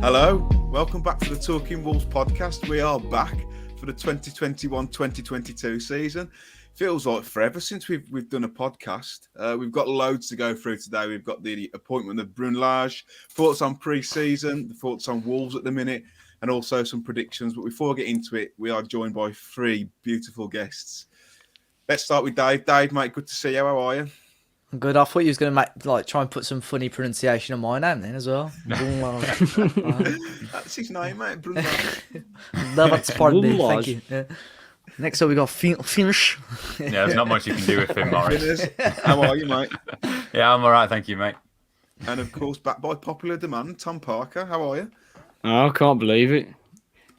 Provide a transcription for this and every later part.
Hello, welcome back to the Talking Wolves podcast. We are back for the 2021-2022 season. Feels like forever since we've done a podcast. We've got loads to go through today. We've got the appointment of Brunelage, thoughts on pre-season, the thoughts on Wolves at the minute, and also some predictions. But before I get into it, we are joined by three beautiful guests. Let's start with Dave. Dave, mate, good to see you. How are you? Good. I thought you was going to try and put some funny pronunciation on my name then as well. That's his name, mate. Brunelage. No, that's pardon me. Thank you. Yeah. Next up, we got Finish. Yeah, there's not much you can do with him, Morris. How are you, mate? Yeah, I'm all right, thank you, mate. And of course, back by popular demand, Tom Parker. How are you? Oh, I can't believe it.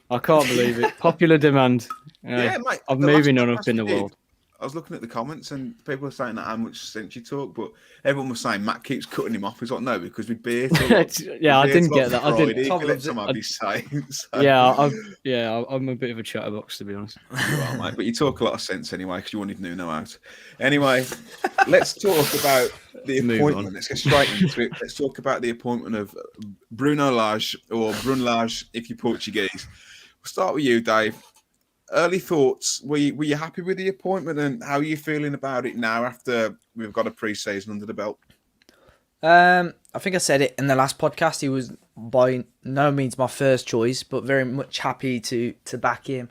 Popular demand. Yeah, mate. I'm moving on up in the world. I was looking at the comments and people were saying that how much sense you talk, but everyone was saying Matt keeps cutting him off. He's like, no, because we beer. Yeah, I didn't get that. I didn't. I'm a bit of a chatterbox, to be honest. You are, mate, but you talk a lot of sense anyway because you wanted Nuno out. Anyway, let's talk about the appointment. Let's get straight into it. Let's talk about the appointment of Brunelage, or Brunelage if you're Portuguese. We'll start with you, Dave. Early thoughts. Were you happy with the appointment, and how are you feeling about it now after we've got a pre-season under the belt? I think I said it in the last podcast. He was by no means my first choice, but very much happy to back him.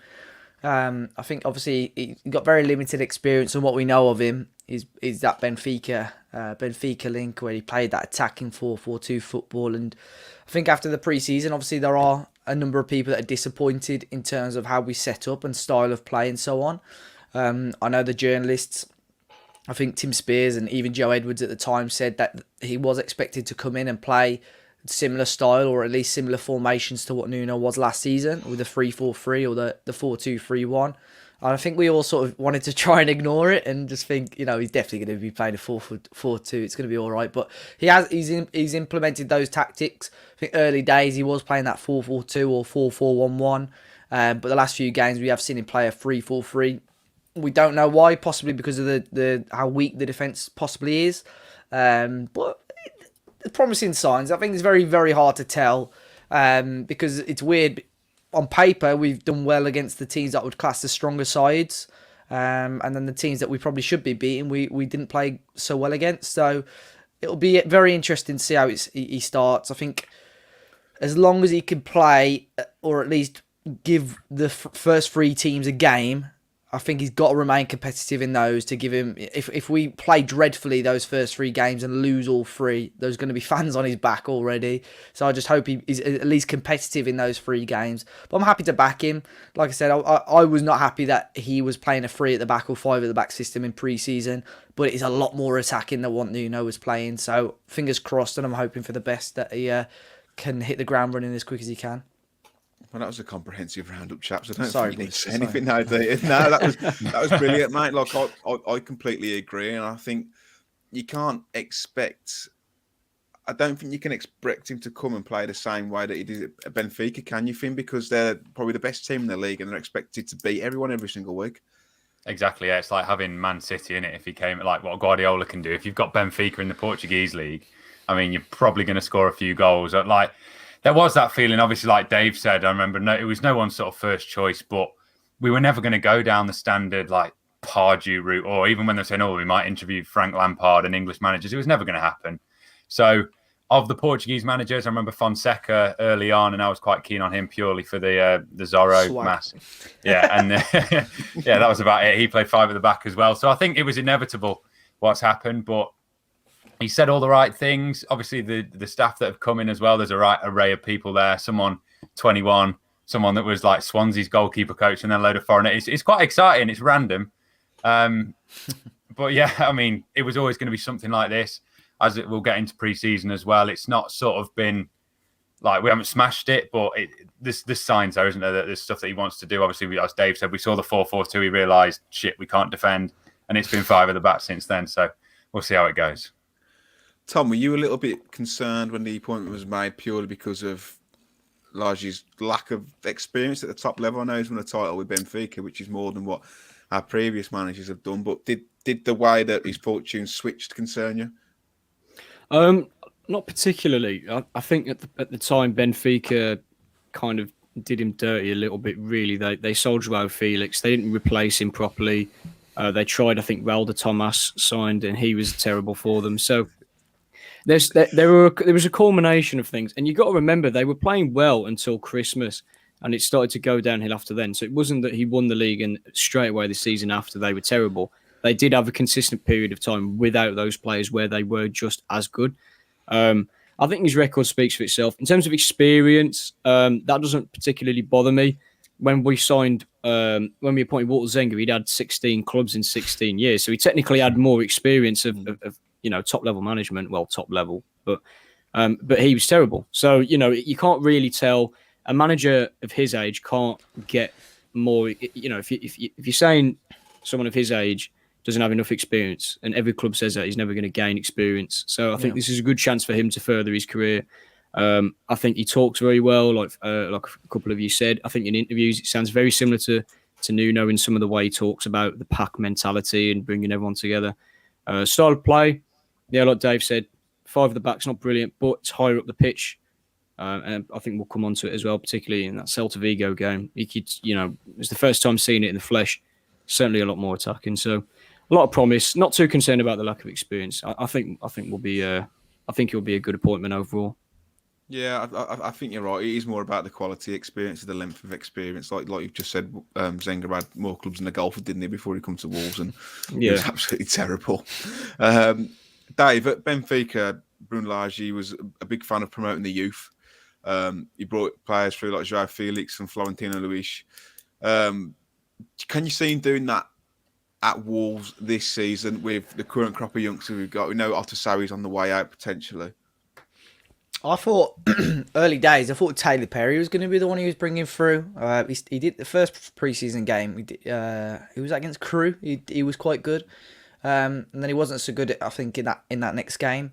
I think obviously he got very limited experience, and what we know of him is that Benfica link where he played that attacking 4-4-2 football. And I think after the pre-season, obviously there are a number of people that are disappointed in terms of how we set up and style of play and so on. I know the journalists, I think Tim Spears and even Joe Edwards at the time said that he was expected to come in and play similar style or at least similar formations to what Nuno was last season with the 3-4-3 or the 4-2-3-1. And I think we all sort of wanted to try and ignore it and just think, he's definitely going to be playing a 4-4-2. It's going to be all right. But he's implemented those tactics. I think early days he was playing that 4-4-2 or 4-4-1-1. But the last few games we have seen him play a 3-4-3. We don't know why, possibly because of the how weak the defence possibly is. But promising signs. I think it's very, very hard to tell because it's weird. On paper, we've done well against the teams that would class as stronger sides. And then the teams that we probably should be beating, we didn't play so well against. So it'll be very interesting to see how he starts. I think as long as he can play, or at least give the first three teams a game, I think he's got to remain competitive in those to give him... If we play dreadfully those first three games and lose all three, there's going to be fans on his back already. So I just hope he's at least competitive in those three games. But I'm happy to back him. Like I said, I was not happy that he was playing a 3 at the back or 5 at the back system in pre-season. But it's a lot more attacking than what Nuno was playing. So fingers crossed, and I'm hoping for the best that he can hit the ground running as quick as he can. Well, that was a comprehensive roundup, chaps. I don't think you need to say anything now, do you? No, that was brilliant, mate. Like I completely agree, and I think you can't expect. I don't think you can expect him to come and play the same way that he did at Benfica, can you, Finn? Because they're probably the best team in the league, and they're expected to beat everyone every single week. Exactly, yeah. It's like having Man City in it. If he came, like what Guardiola can do. If you've got Benfica in the Portuguese league, I mean, you're probably going to score a few goals. Like. There was that feeling, obviously, like Dave said, I remember it was no one's sort of first choice, but we were never going to go down the standard like Pardew route, or even when they're saying, we might interview Frank Lampard and English managers, it was never going to happen. So of the Portuguese managers, I remember Fonseca early on, and I was quite keen on him purely for the Zorro mask. Yeah, and yeah, that was about it. He played 5 at the back as well. So I think it was inevitable what's happened, but he said all the right things. Obviously, the staff that have come in as well, there's a right array of people there. Someone 21, someone that was like Swansea's goalkeeper coach, and then a load of foreigners. It's quite exciting. It's random. But yeah, I mean, it was always going to be something like this, as it will get into pre-season as well. It's not sort of been like we haven't smashed it, but there's signs there, isn't there, that there's stuff that he wants to do. Obviously, as Dave said, we saw the 4-4-2. He realised, shit, we can't defend. And it's been 5 at the back since then. So we'll see how it goes. Tom, were you a little bit concerned when the appointment was made purely because of Lage's lack of experience at the top level? I know he's won a title with Benfica, which is more than what our previous managers have done. But did the way that his fortune switched concern you? Not particularly. I think at the time Benfica kind of did him dirty a little bit. Really, they sold João Felix. They didn't replace him properly. They tried. I think Raul de Tomas signed, and he was terrible for them. So there was a culmination of things, and you got to remember they were playing well until Christmas, and it started to go downhill after then. So it wasn't that he won the league and straight away the season after they were terrible. They did have a consistent period of time without those players where they were just as good. I think his record speaks for itself. In terms of experience, that doesn't particularly bother me. When we appointed Walter Zenga, he'd had 16 clubs in 16 years. So he technically had more experience of top level management. Well, top level, but he was terrible. So, you can't really tell. A manager of his age can't get more, if you're saying someone of his age doesn't have enough experience, and every club says that he's never going to gain experience. So I think this is a good chance for him to further his career. I think he talks very well, like a couple of you said. I think in interviews it sounds very similar to Nuno in some of the way he talks about the pack mentality and bringing everyone together. Style of play, like Dave said, 5 at the back's not brilliant, but it's higher up the pitch. And I think we'll come on to it as well, particularly in that Celta Vigo game. He could, it's the first time seeing it in the flesh. Certainly a lot more attacking. So a lot of promise. Not too concerned about the lack of experience. I think he'll be a good appointment overall. Yeah, I think you're right. It is more about the quality experience, the length of experience. Like you've just said, Zenga had more clubs in the golfer, didn't he, before he come to Wolves, and it was absolutely terrible. Dave, at Benfica, Bruno Lage was a big fan of promoting the youth. He brought players through like João Felix and Florentino Luis. Can you see him doing that at Wolves this season with the current crop of youngsters we've got? We know Otasowi's on the way out potentially. I thought early days, I thought Taylor Perry was going to be the one he was bringing through. He did the first preseason game. He was against Crewe. He was quite good, and then he wasn't so good. I think in that next game.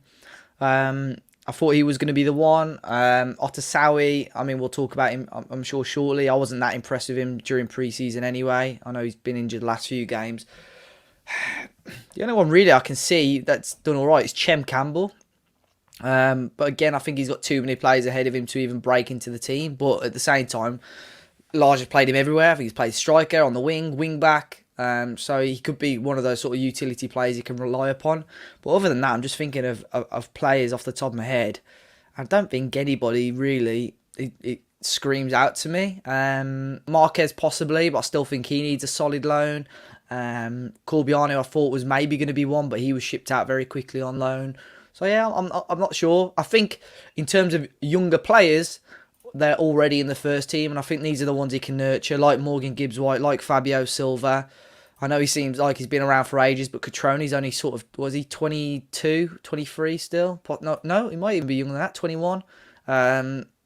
I thought he was going to be the one. Otasowi, I mean, we'll talk about him, I'm sure, shortly. I wasn't that impressed with him during pre-season anyway. I know he's been injured the last few games. The only one really I can see that's done all right is Chem Campbell. But again, I think he's got too many players ahead of him to even break into the team. But at the same time, Lage has played him everywhere. I think he's played striker, on the wing back. So he could be one of those sort of utility players you can rely upon. But other than that, I'm just thinking of players off the top of my head. I don't think anybody really it screams out to me. Marquez possibly, but I still think he needs a solid loan. Corbiano I thought was maybe going to be one, but he was shipped out very quickly on loan. So yeah, I'm not sure. I think in terms of younger players, they're already in the first team, and I think these are the ones he can nurture, like Morgan Gibbs-White, like Fabio Silva. I know he seems like he's been around for ages, but Catroni's only sort of, was he 22, 23 still? No, he might even be younger than that, 21.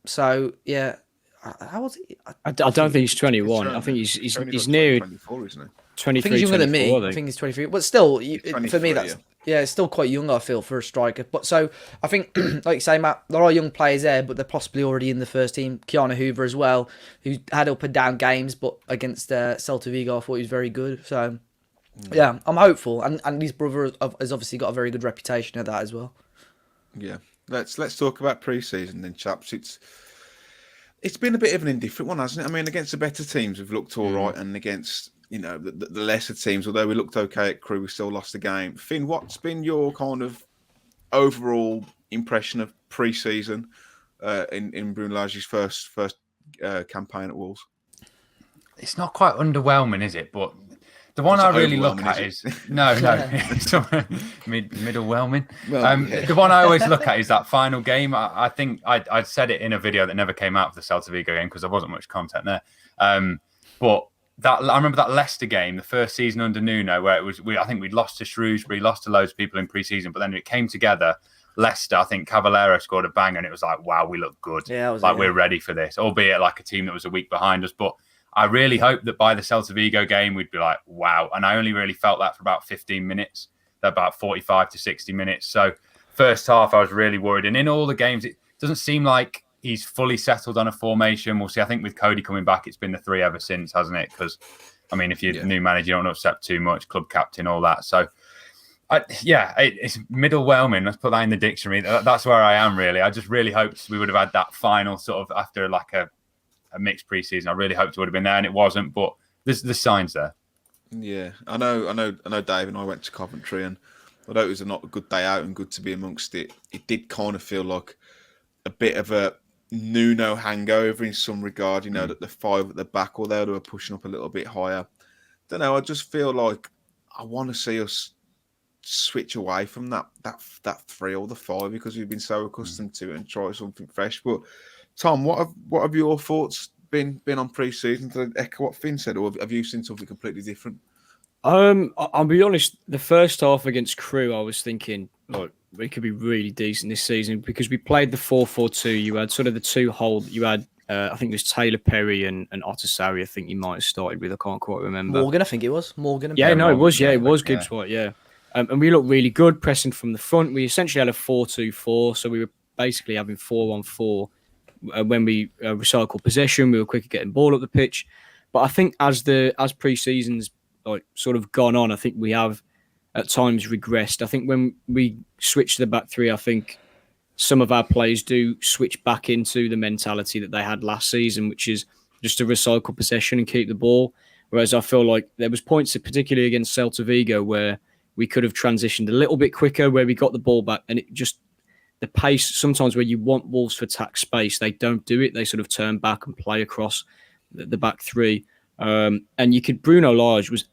So, yeah. How was he? I don't think he's 21. I think he's near 24, isn't he? 23, I think he's younger than me. I think he's 23. But still, for me, that's... Yeah. Yeah, it's still quite young, I feel, for a striker. But so, I think, like you say, Matt, there are young players there, but they're possibly already in the first team. Keanu Hoover as well, who had up and down games, but against Celta Vigo, I thought he was very good. So, yeah, I'm hopeful. And his brother has obviously got a very good reputation at that as well. Yeah. Let's talk about pre-season then, chaps. It's been a bit of an indifferent one, hasn't it? I mean, against the better teams, we've looked all right, and against... the lesser teams, although we looked okay at Crewe, we still lost the game. Finn, what's been your kind of overall impression of pre-season in Bruno Lage's first campaign at Wolves? It's not quite underwhelming, is it? But the one I really look at is no, it's middlewhelming. The one I always look at is that final game. I think I said it in a video that never came out of the Celta Vigo game because there wasn't much content there. But I remember that Leicester game, the first season under Nuno, where I think we'd lost to Shrewsbury, lost to loads of people in pre-season, but then it came together. Leicester, I think Cavallero scored a bang, and it was like, wow, we look good. Yeah, we're ready for this, albeit like a team that was a week behind us. But I really hope that by the Celta Vigo game, we'd be like, wow. And I only really felt that for about 15 minutes, about 45 to 60 minutes. So first half, I was really worried. And in all the games, it doesn't seem like he's fully settled on a formation. We'll see. I think with Cody coming back, it's been the 3 ever since, hasn't it? Because, I mean, if you're new manager, you don't want to upset too much, club captain, all that. So It's middlewhelming. Let's put that in the dictionary. That's where I am, really. I just really hoped we would have had that final sort of after like a mixed preseason. I really hoped it would have been there, and it wasn't. But there's signs there. Yeah, I know. Dave and I went to Coventry, and although it was not a good day out and good to be amongst it, it did kind of feel like a bit of a Nuno hangover in some regard. You know, that the five at the back, although they were pushing up a little bit higher. Don't know. I just feel like I want to see us switch away from that 3 or the 5 because we've been so accustomed to it and try something fresh. But Tom, what have your thoughts been on pre-season? To echo what Finn said, or have you seen something completely different? I'll be honest. The first half against Crewe, I was thinking, like, we could be really decent this season because we played the 4-4-2. You had sort of the two hold. You had, I think it was Taylor Perry and Otasari. I think you might have started with. I can't quite remember. Morgan, I think it was Morgan. And yeah, Perry. no, it was. Yeah, it was Gibbs White. Yeah, and we looked really good pressing from the front. We essentially had a 4-2-4, so we were basically having 4-on-4 when we recycled possession. We were quicker getting ball up the pitch. But I think as pre-season's like sort of gone on, I think we have at times regressed. I think when we switch to the back three, I think some of our players do switch back into the mentality that they had last season, which is just to recycle possession and keep the ball. Whereas I feel like there was points, particularly against Celta Vigo, where we could have transitioned a little bit quicker, where we got the ball back, and it just the pace. Sometimes where you want Wolves to attack space, they don't do it. They sort of turn back and play across the back three. And Bruno Lage was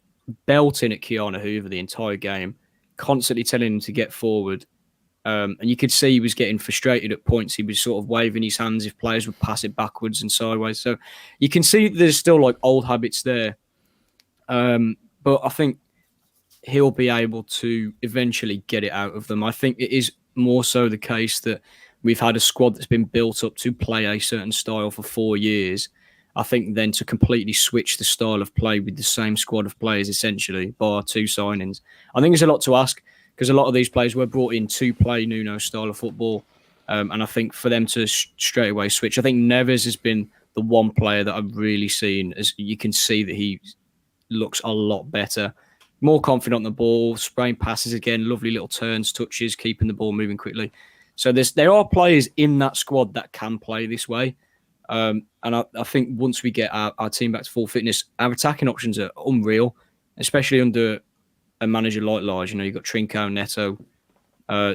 belting at Keanu Hoover the entire game, constantly telling him to get forward. And you could see he was getting frustrated at points. He was sort of waving his hands if players would pass it backwards and sideways. So you can see there's still like old habits there. But I think he'll be able to eventually get it out of them. I think it is more so the case that we've had a squad that's been built up to play a certain style for 4 years. I think then to completely switch the style of play with the same squad of players, essentially, bar 2 signings, I think there's a lot to ask because a lot of these players were brought in to play Nuno's style of football. And I think for them to straight away switch, I think Neves has been the one player that I've really seen. As you can see that he looks a lot better, more confident on the ball, spraying passes again, lovely little turns, touches, keeping the ball moving quickly. So there are players in that squad that can play this way. And I think once we get our team back to full fitness, our attacking options are unreal, especially under a manager like Lage. You know, you've got Trinco, Neto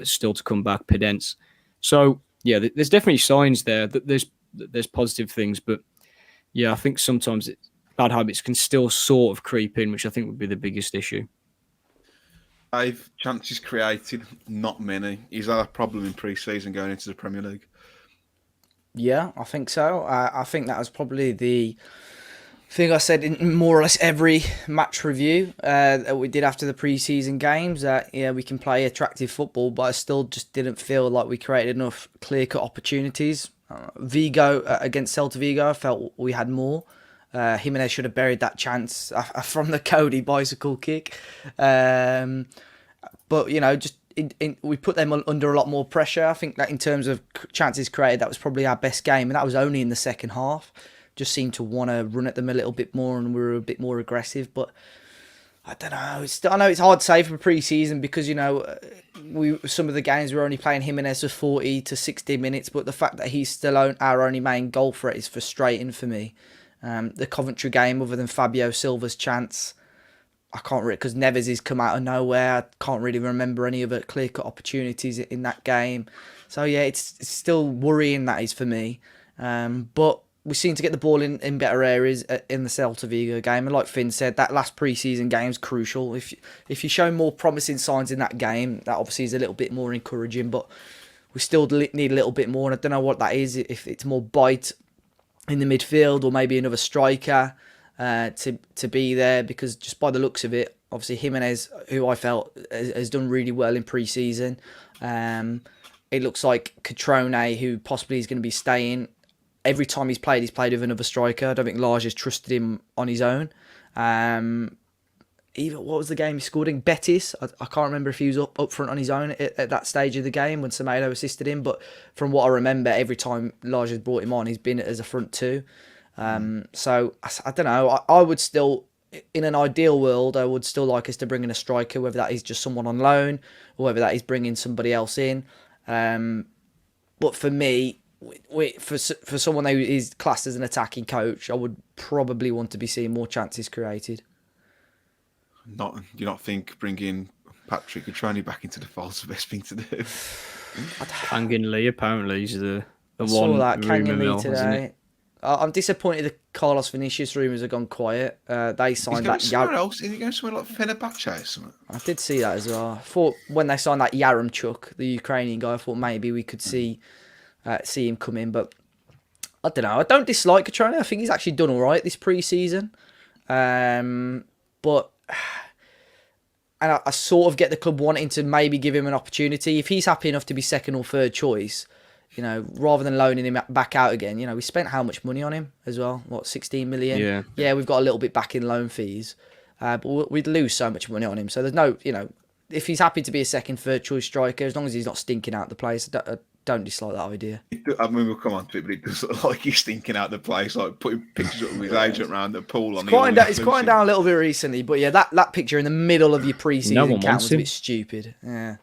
still to come back, Pedence. So, yeah, there's definitely signs there that there's positive things. But, yeah, I think sometimes bad habits can still sort of creep in, which I think would be the biggest issue. Dave, chances created, not many. Is that a problem in pre-season going into the Premier League? Yeah, I think so. I think that was probably the thing I said in more or less every match review that we did after the pre-season games. That we can play attractive football, but I still just didn't feel like we created enough clear-cut opportunities. Vigo against Celta Vigo, I felt we had more. Jimenez should have buried that chance from the Cody bicycle kick. But, just we put them under a lot more pressure. I think that in terms of chances created, that was probably our best game. And that was only in the second half. Just seemed to want to run at them a little bit more and we were a bit more aggressive. But I don't know. I know it's hard to say for pre-season because, some of the games we're only playing Jimenez for 40 to 60 minutes. But the fact that he's still our only main goal threat is frustrating for me. The Coventry game, other than Fabio Silva's chance, I can't really, because Neves has come out of nowhere. I can't really remember any other clear-cut opportunities in that game. So, yeah, it's still worrying, that is, for me. But we seem to get the ball in better areas in the Celta Vigo game. And like Finn said, that last pre-season game is crucial. If you show more promising signs in that game, that obviously is a little bit more encouraging. But we still need a little bit more. And I don't know what that is, if it's more bite in the midfield or maybe another striker to be there, because just by the looks of it, obviously Jimenez, who I felt has done really well in pre-season, it looks like Catrone, who possibly is going to be staying. Every time he's played with another striker. I don't think Lage has trusted him on his own. Even what was the game he scored in? Betis. I can't remember if he was up front on his own at that stage of the game when Semedo assisted him. But from what I remember, every time Lage has brought him on, he's been as a front two. So I don't know. I would still in an ideal world, I would still like us to bring in a striker, whether that is just someone on loan or whether that is bringing somebody else in. But for me, for someone who is classed as an attacking coach, I would probably want to be seeing more chances created. Do you not think bringing Patrick Cutrone back into the fold is the best thing to do? Kangin Lee apparently is the I one. saw that Kangin rumour Lee mill, isn't today. it? I'm disappointed the Carlos Vinicius rumours have gone quiet. They He's signed going that. somewhere else. Is he going somewhere like Fenerbahce or something? I did see that as well. I thought when they signed that Yaremchuk, the Ukrainian guy, I thought maybe we could see him come in, but I don't know. I don't dislike Cutrone. I think he's actually done all right this pre-season. But and I sort of get the club wanting to maybe give him an opportunity. If he's happy enough to be second or third choice, rather than loaning him back out again, we spent how much money on him as well? What, 16 million? Yeah, we've got a little bit back in loan fees, but we'd lose so much money on him. So there's no, if he's happy to be a second, third choice striker, as long as he's not stinking out the place, I don't dislike that idea. I mean, we'll come on to it, but it does look like he's stinking out the place, like putting pictures up of his agent around the pool. It's quieting down a little bit recently, but yeah, that picture in the middle of your pre-season count was a bit stupid. Yeah,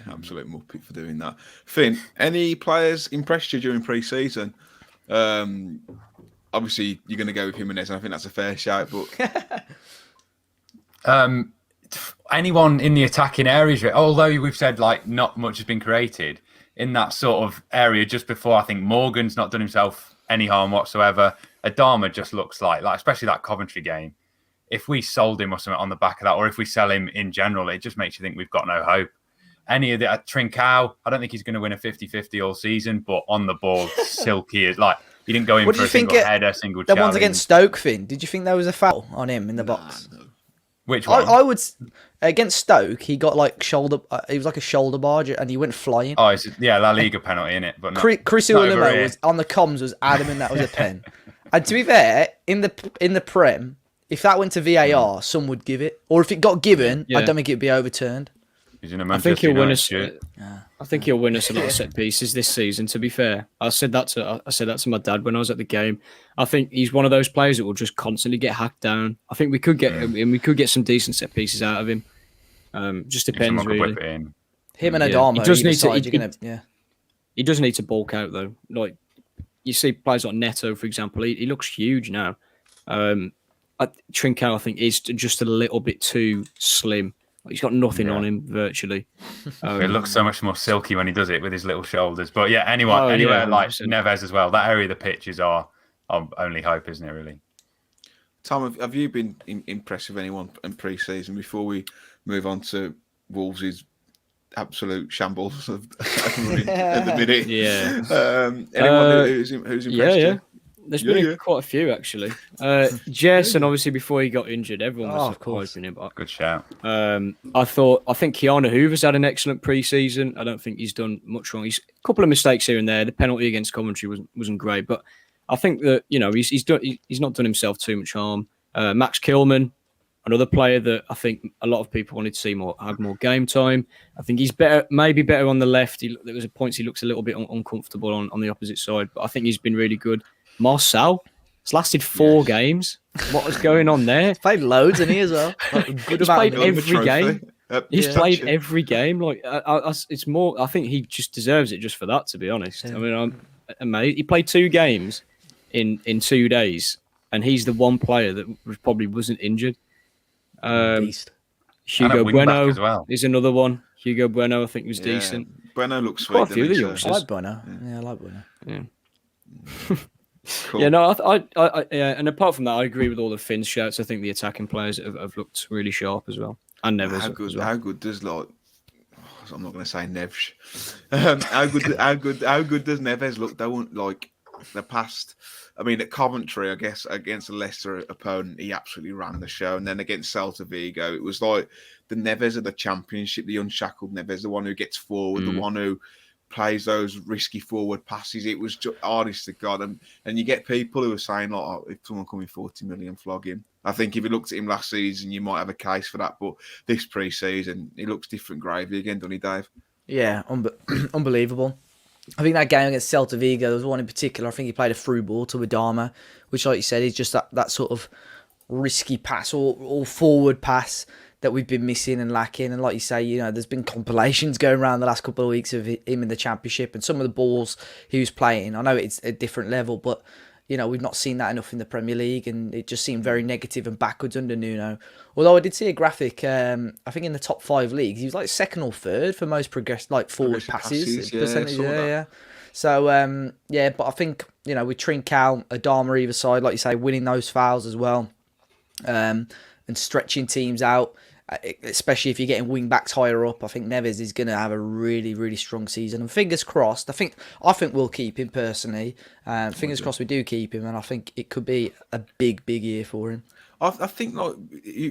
absolute muppet for doing that. Finn, any players impressed you during pre-season? Obviously, you're going to go with Jimenez, and I think that's a fair shout, but... anyone in the attacking areas, although we've said like not much has been created in that sort of area just before. I think Morgan's not done himself any harm whatsoever. Adama just looks like especially that Coventry game. If we sold him or something on the back of that, or if we sell him in general, it just makes you think we've got no hope. Any of the Trincao, I don't think he's going to win a 50-50 all season, but on the ball, silky is like he didn't go in for a single header, single challenge. The ones against Stoke, Finn. Did you think there was a foul on him in the box? No. Which one? I would against Stoke. He got shoulder. It was like a shoulder barge, and he went flying. Oh, La Liga penalty in it, but Chris Ulimo was on the comms was adamant that was a pen. And to be fair, in the Prem, if that went to VAR, some would give it, or if it got given, I don't think it'd be overturned. I think he'll win us. I think he'll win us a lot of set pieces this season. To be fair, I said that to my dad when I was at the game. I think he's one of those players that will just constantly get hacked down. I think we could get some decent set pieces out of him. Just depends really. Him and Adama. He does need to bulk out though. Like you see players like Neto, for example. He looks huge now. Trincao, I think, is just a little bit too slim. He's got nothing on him virtually. It looks so much more silky when he does it with his little shoulders. But yeah, anywhere like Neves as well. That area of the pitch is our only hope, isn't it? Really. Tom, have you been impressed with anyone in pre-season before we move on to Wolves' absolute shambles at the minute? Yeah. Anyone who's impressed you? There's been quite a few actually. Jason, obviously, before he got injured, everyone was hyping him up. Good shout. I think Keanu Hoover's had an excellent pre-season. I don't think he's done much wrong. He's a couple of mistakes here and there. The penalty against Coventry wasn't great, but I think that he's not done himself too much harm. Max Killman, another player that I think a lot of people wanted to see had more game time. I think he's maybe better on the left. There was a point he looks a little bit uncomfortable on the opposite side, but I think he's been really good. Marcel, it's lasted 4 games. What was going on there? He's played loads, and he as well. He's played every game. He's played every game. Like it's more. I think he just deserves it just for that. To be honest, I mean, I'm amazed. He played 2 games in 2 days, and he's the one player that probably wasn't injured. Hugo Bueno is another one. Hugo Bueno, I think, was decent. Bueno looks sweet. Quite a few of the youngsters. I like Bueno. Yeah, I like Bueno. Yeah. Cool. Yeah, no, and apart from that, I agree with all the Finn's shouts. I think the attacking players have looked really sharp as well, and Neves. How good does I'm not going to say Neves. How good does Neves look? Don't like the past. I mean, at Coventry, I guess against a Leicester opponent, he absolutely ran the show, and then against Celta Vigo, it was like the Neves of the Championship, the unshackled Neves, the one who gets forward, the one who plays those risky forward passes. It was just honest to God. And you get people who are saying, like, oh, if someone coming 40 million, flog him. I think if you looked at him last season, you might have a case for that. But this pre-season, he looks different gravy again, doesn't he, Dave? Yeah, unbelievable. I think that game against Celta Vigo, there was one in particular. I think he played a through ball to Adama, which, like you said, is just that sort of risky pass or forward pass that we've been missing and lacking. And like you say, you know, there's been compilations going around the last couple of weeks of him in the Championship and some of the balls he was playing. I know it's a different level, but you know, we've not seen that enough in the Premier League, and it just seemed very negative and backwards under Nuno. Although I did see a graphic, I think in the top 5 leagues, he was like second or third for most forward passes percentage. Yeah. So, but I think, you know, with Trincao, Adama either side, like you say, winning those fouls as well, and stretching teams out, especially if you're getting wing backs higher up. I think Neves is going to have a really, really strong season. And fingers crossed, I think we'll keep him personally. Fingers crossed we do keep him, and I think it could be a big, big year for him. I think like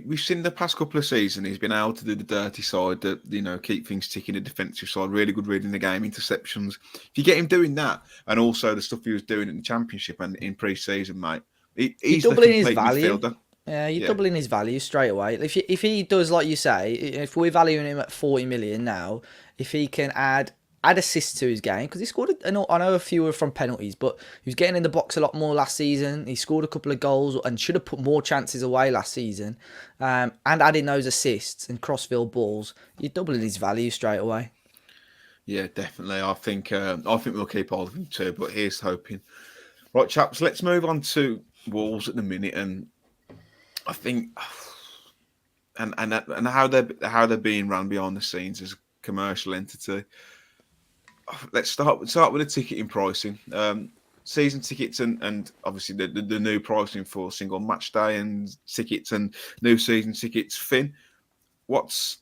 we've seen the past couple of seasons, he's been able to do the dirty side, that, you know, keep things ticking, the defensive side, really good reading the game, interceptions. If you get him doing that, and also the stuff he was doing in the Championship and in pre-season, mate, he's doubling the his value. midfielder. Yeah, you're doubling his value straight away. If he does, like you say, if we're valuing him at 40 million now, if he can add assists to his game, because he scored, I know a few were from penalties, but he was getting in the box a lot more last season. He scored a couple of goals and should have put more chances away last season. And adding those assists and crossfield balls, you're doubling his value straight away. Yeah, definitely. I think we'll keep hold of him too, but here's hoping. Right, chaps, let's move on to Wolves at the minute, and I think, and how they're being run behind the scenes as a commercial entity. Let's start with the ticketing pricing. Season tickets and obviously the new pricing for single match day and tickets and new season tickets. Finn, what's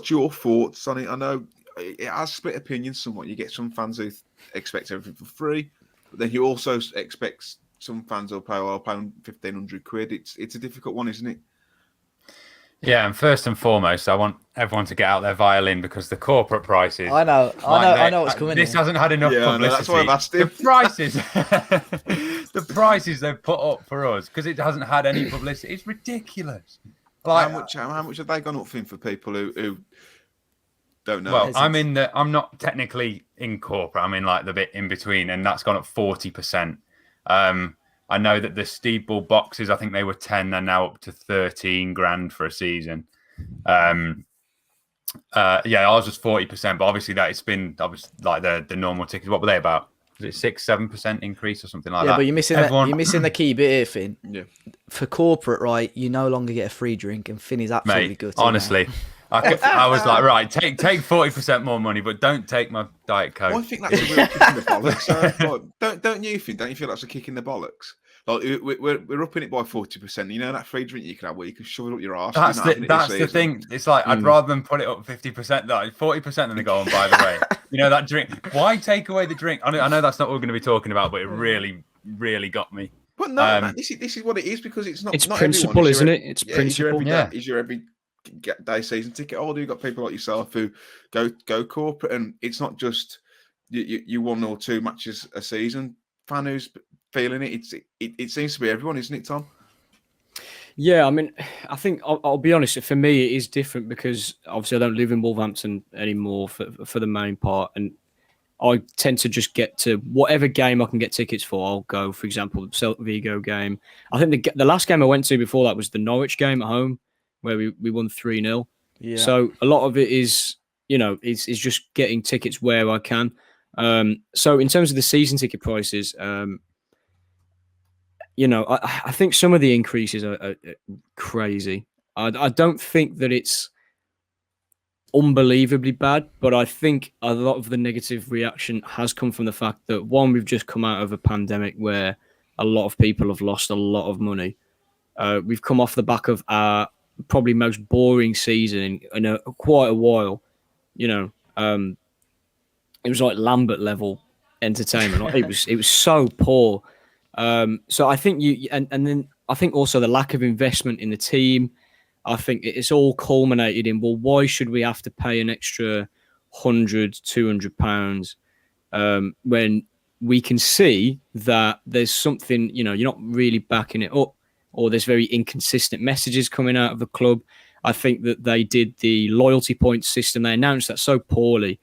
your thoughts on it? I know it has split opinions somewhat. You get some fans who expect everything for free, but then you also expect some fans will pay, I'll pay £1,500. It's a difficult one, isn't it? Yeah, and first and foremost, I want everyone to get out their violin, because the corporate prices. I know what's coming. This hasn't had enough publicity. That's why I've asked him. The prices they've put up for us, because it hasn't had any publicity, it's ridiculous. Like, how much have they gone up for people who don't know? Well, I'm not technically in corporate. I'm in like the bit in between, and that's gone up 40%. I know that the Steve Bull boxes, I think they were 10, they're now up to 13 grand for a season. Ours was 40%, but obviously that it's been obviously like the normal tickets. What were they about? Was it 6-7% increase or something like that? Yeah, but you're missing the key bit here, Finn. Yeah. For corporate, right, you no longer get a free drink, and Finn is absolutely good. Honestly. I was like, right, take 40% more money, but don't take my Diet Coke. Well, I think that's a real kick in the bollocks. Don't you think? Don't you feel that's a kick in the bollocks? Like we're upping it by 40%. You know that free drink you can have where you can shove it up your arse. That's the thing. It's like I'd rather than put it up 50%, like 40%, than they go on. By the way, you know that drink. Why take away the drink? I know that's not what we're going to be talking about, but it really, really got me. But no, man, this is what it is, because it's not. It's not principle, isn't it? It's principle. Is your every day season ticket holder. You've got people like yourself who go corporate, and it's not just you one or two matches a season fan who's feeling it. It seems to be everyone, isn't it, Tom? Yeah, I mean, I think I'll be honest. For me, it is different because obviously I don't live in Wolverhampton anymore for the main part, and I tend to just get to whatever game I can get tickets for. I'll go. For example, the Celtic Vigo game. I think the last game I went to before that was the Norwich game at home, where we won 3-0. Yeah. So a lot of it is, is just getting tickets where I can. So in terms of the season ticket prices, I think some of the increases are crazy. I don't think that it's unbelievably bad, but I think a lot of the negative reaction has come from the fact that, one, we've just come out of a pandemic where a lot of people have lost a lot of money. We've come off the back of our probably most boring season in quite a while. It was like Lambert level entertainment. Like, it was so poor. So I think and then I think also the lack of investment in the team. I think it's all culminated in, well, why should we have to pay an extra £100-200 when we can see that there's something, you're not really backing it up, or there's very inconsistent messages coming out of the club. I think that they did the loyalty point system. They announced that so poorly,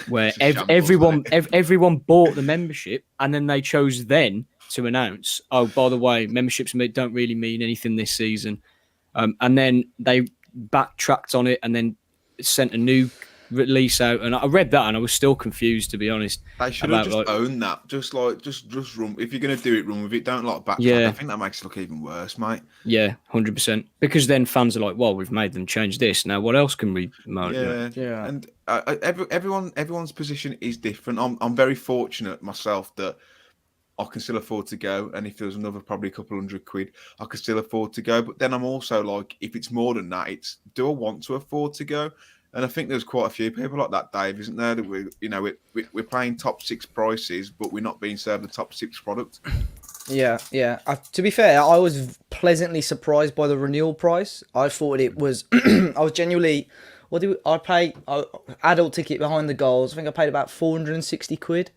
where everyone bought the membership, and then they chose then to announce, oh, by the way, memberships don't really mean anything this season. And then they backtracked on it and then sent a new release out. And I read that and I was still confused, to be honest. They should have just owned that. Just run. If you're going to do it, run with it. Don't backtrack. Yeah. I think that makes it look even worse, mate. Yeah, 100%. Because then fans are like, well, we've made them change this. Now, what else can we motivate? Yeah. And everyone's position is different. I'm very fortunate myself that I can still afford to go, and if there's another probably a couple £100, I could still afford to go. But then I'm also like, if it's more than that, it's do I want to afford to go? And I think there's quite a few people like that, Dave, isn't there? That we're paying top 6 prices, but we're not being served the top 6 product. Yeah. To be fair, I was pleasantly surprised by the renewal price. I thought it was. I was genuinely. What do I pay? Adult ticket behind the goals. I think I paid about £460,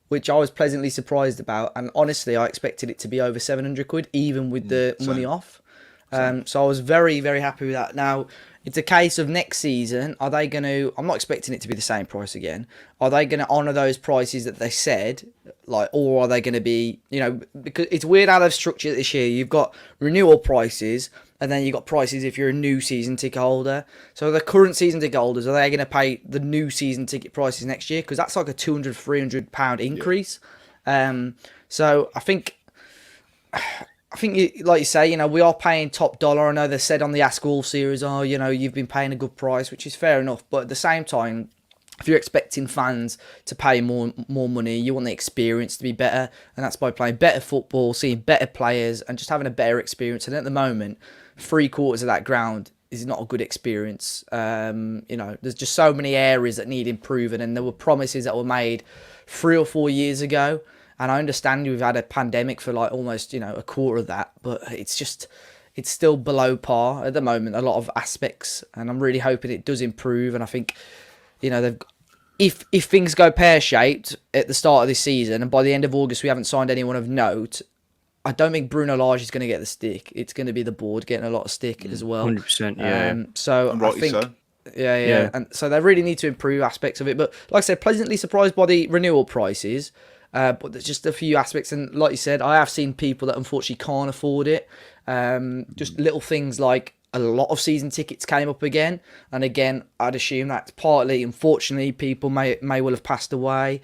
which I was pleasantly surprised about. And honestly, I expected it to be over £700, even with the money off. So I was very, very happy with that. Now, it's a case of next season, are they going to... I'm not expecting it to be the same price again. Are they going to honour those prices that they said? Or are they going to be... because it's weird how they've structured it this year. You've got renewal prices, and then you've got prices if you're a new season ticket holder. So the current season ticket holders, are they going to pay the new season ticket prices next year? Because that's like a £200, £300 increase. Yeah. So I think, like you say, we are paying top dollar. I know they said on the Ask All series, you've been paying a good price, which is fair enough. But at the same time, if you're expecting fans to pay more money, you want the experience to be better. And that's by playing better football, seeing better players, and just having a better experience. And at the moment, 3/4 of that ground is not a good experience. There's just so many areas that need improving. And there were promises that were made 3 or 4 years ago. And I understand we've had a pandemic for almost, a quarter of that, but it's still below par at the moment, a lot of aspects. And I'm really hoping it does improve. And I think, if things go pear-shaped at the start of this season, and by the end of August we haven't signed anyone of note, I don't think Bruno Lage is going to get the stick. It's going to be the board getting a lot of stick as well. 100%, yeah. So I think... So. Yeah. And so they really need to improve aspects of it. But like I said, pleasantly surprised by the renewal prices. But there's just a few aspects, and like you said, I have seen people that unfortunately can't afford it. Just little things like a lot of season tickets came up again, and again, I'd assume that's partly, unfortunately, people may well have passed away.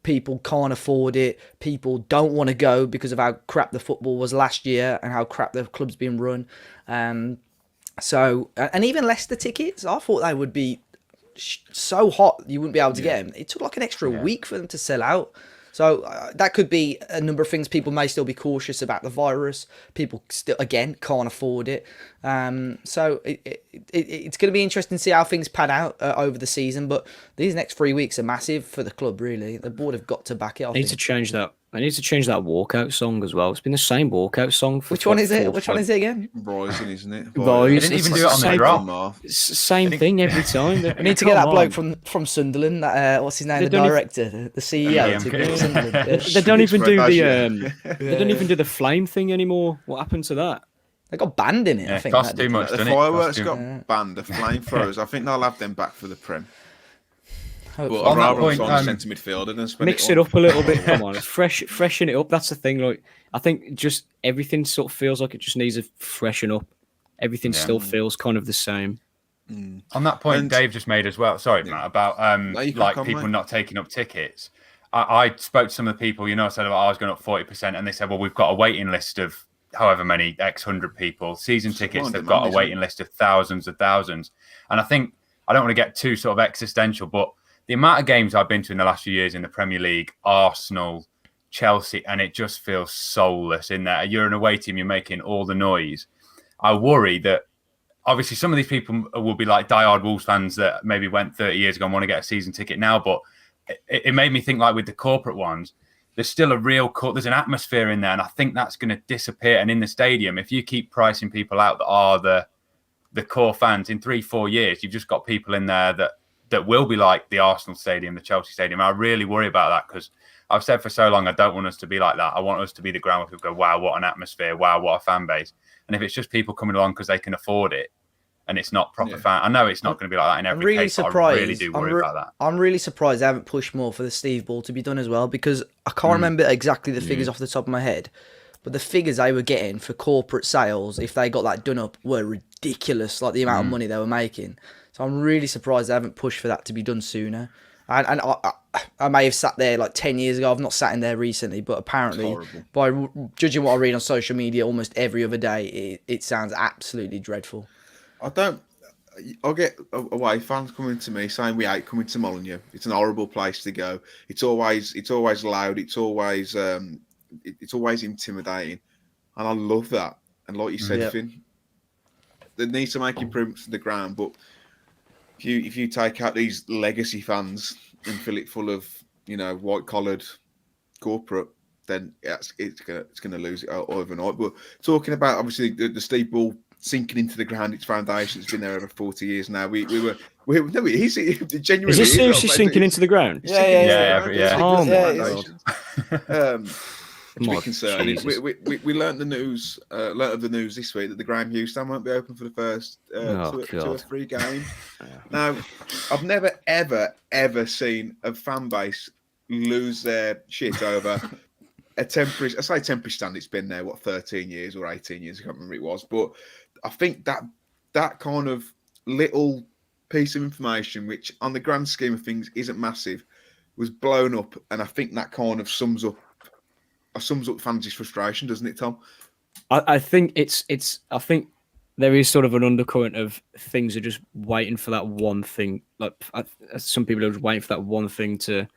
People can't afford it. People don't want to go because of how crap the football was last year and how crap the club's been run. So, and even Leicester tickets, I thought they would be so hot you wouldn't be able to get them. It took like an extra week for them to sell out. So that could be a number of things. People may still be cautious about the virus. People still, again, can't afford it. So it's going to be interesting to see how things pan out over the season. But these next 3 weeks are massive for the club, really. The board have got to back it. They need to change that. They need to change that walkout song as well. It's been the same walkout song. Which one is it? Which one is it again? Rising, isn't it? They didn't even do it on the drop. Same thing every time. We need to get that bloke from Sunderland. What's his name? The director, the CEO. They don't even do the. They don't even do the flame thing anymore. What happened to that? They got banned in it. I think cost too much. The fireworks got banned. The flamethrowers. I think they'll have them back for the Prem. Well, on that point, centre midfielder than mix it up a little bit. Come on, freshen it up. That's the thing. Like, I think just everything sort of feels like it just needs to freshen up. Everything still feels kind of the same. On that point, Dave just made as well. Sorry, Matt, about people not taking up tickets. I spoke to some of the people. I said I was going up 40%, and they said, "Well, we've got a waiting list of however many X hundred people. Season tickets, they've got a waiting list of thousands of thousands." And I think I don't want to get too sort of existential, but the amount of games I've been to in the last few years in the Premier League, Arsenal, Chelsea, and it just feels soulless in there. You're an away team, you're making all the noise. I worry that obviously some of these people will be like diehard Wolves fans that maybe went 30 years ago and want to get a season ticket now, but it made me think like with the corporate ones, there's still there's an atmosphere in there, and I think that's going to disappear. And in the stadium, if you keep pricing people out that are the core fans, in 3-4 years, you've just got people in there that will be like the Arsenal stadium, the Chelsea stadium. I really worry about that because I've said for so long I don't want us to be like that. I want us to be the ground where people go, wow, what an atmosphere. Wow, what a fan base. And if it's just people coming along because they can afford it, and it's not proper fan. I know it's not going to be like that in every case, but I really do worry about that. I'm really surprised they haven't pushed more for the Steve Ball to be done as well, because I can't remember exactly the figures off the top of my head, but the figures they were getting for corporate sales, if they got that done up, were ridiculous, like the amount of money they were making. So I'm really surprised they haven't pushed for that to be done sooner. And I may have sat there like 10 years ago. I've not sat in there recently, but apparently, by judging what I read on social media almost every other day, it sounds absolutely dreadful. I'll get away fans coming to me saying we hate coming to Molineux. It's an horrible place to go. It's always loud. It's always intimidating, and I love that. And like you said, Finn, they need to make improvements to the ground, but if you take out these legacy fans and fill it full of white collared corporate, then it's gonna lose it overnight. But talking about obviously the Steve Ball sinking into the ground, its foundation, it's been there over 40 years now. We he's genuinely. Is this seriously sinking into the ground? Yeah. Oh my God. To be concerned, we learnt the news. Learnt of the news this week that the Graham Hughes stand won't be open for the first 2 or 3 games. Now, I've never ever seen a fan base lose their shit over a temporary. I say temporary stand. It's been there 13 years or 18 years. I can't remember what it was, but I think that kind of little piece of information, which on the grand scheme of things isn't massive, was blown up, and I think that kind of sums up fans' frustration, doesn't it, Tom? I think I think there is sort of an undercurrent of things are just waiting for that one thing. Like some people are just waiting for that one thing to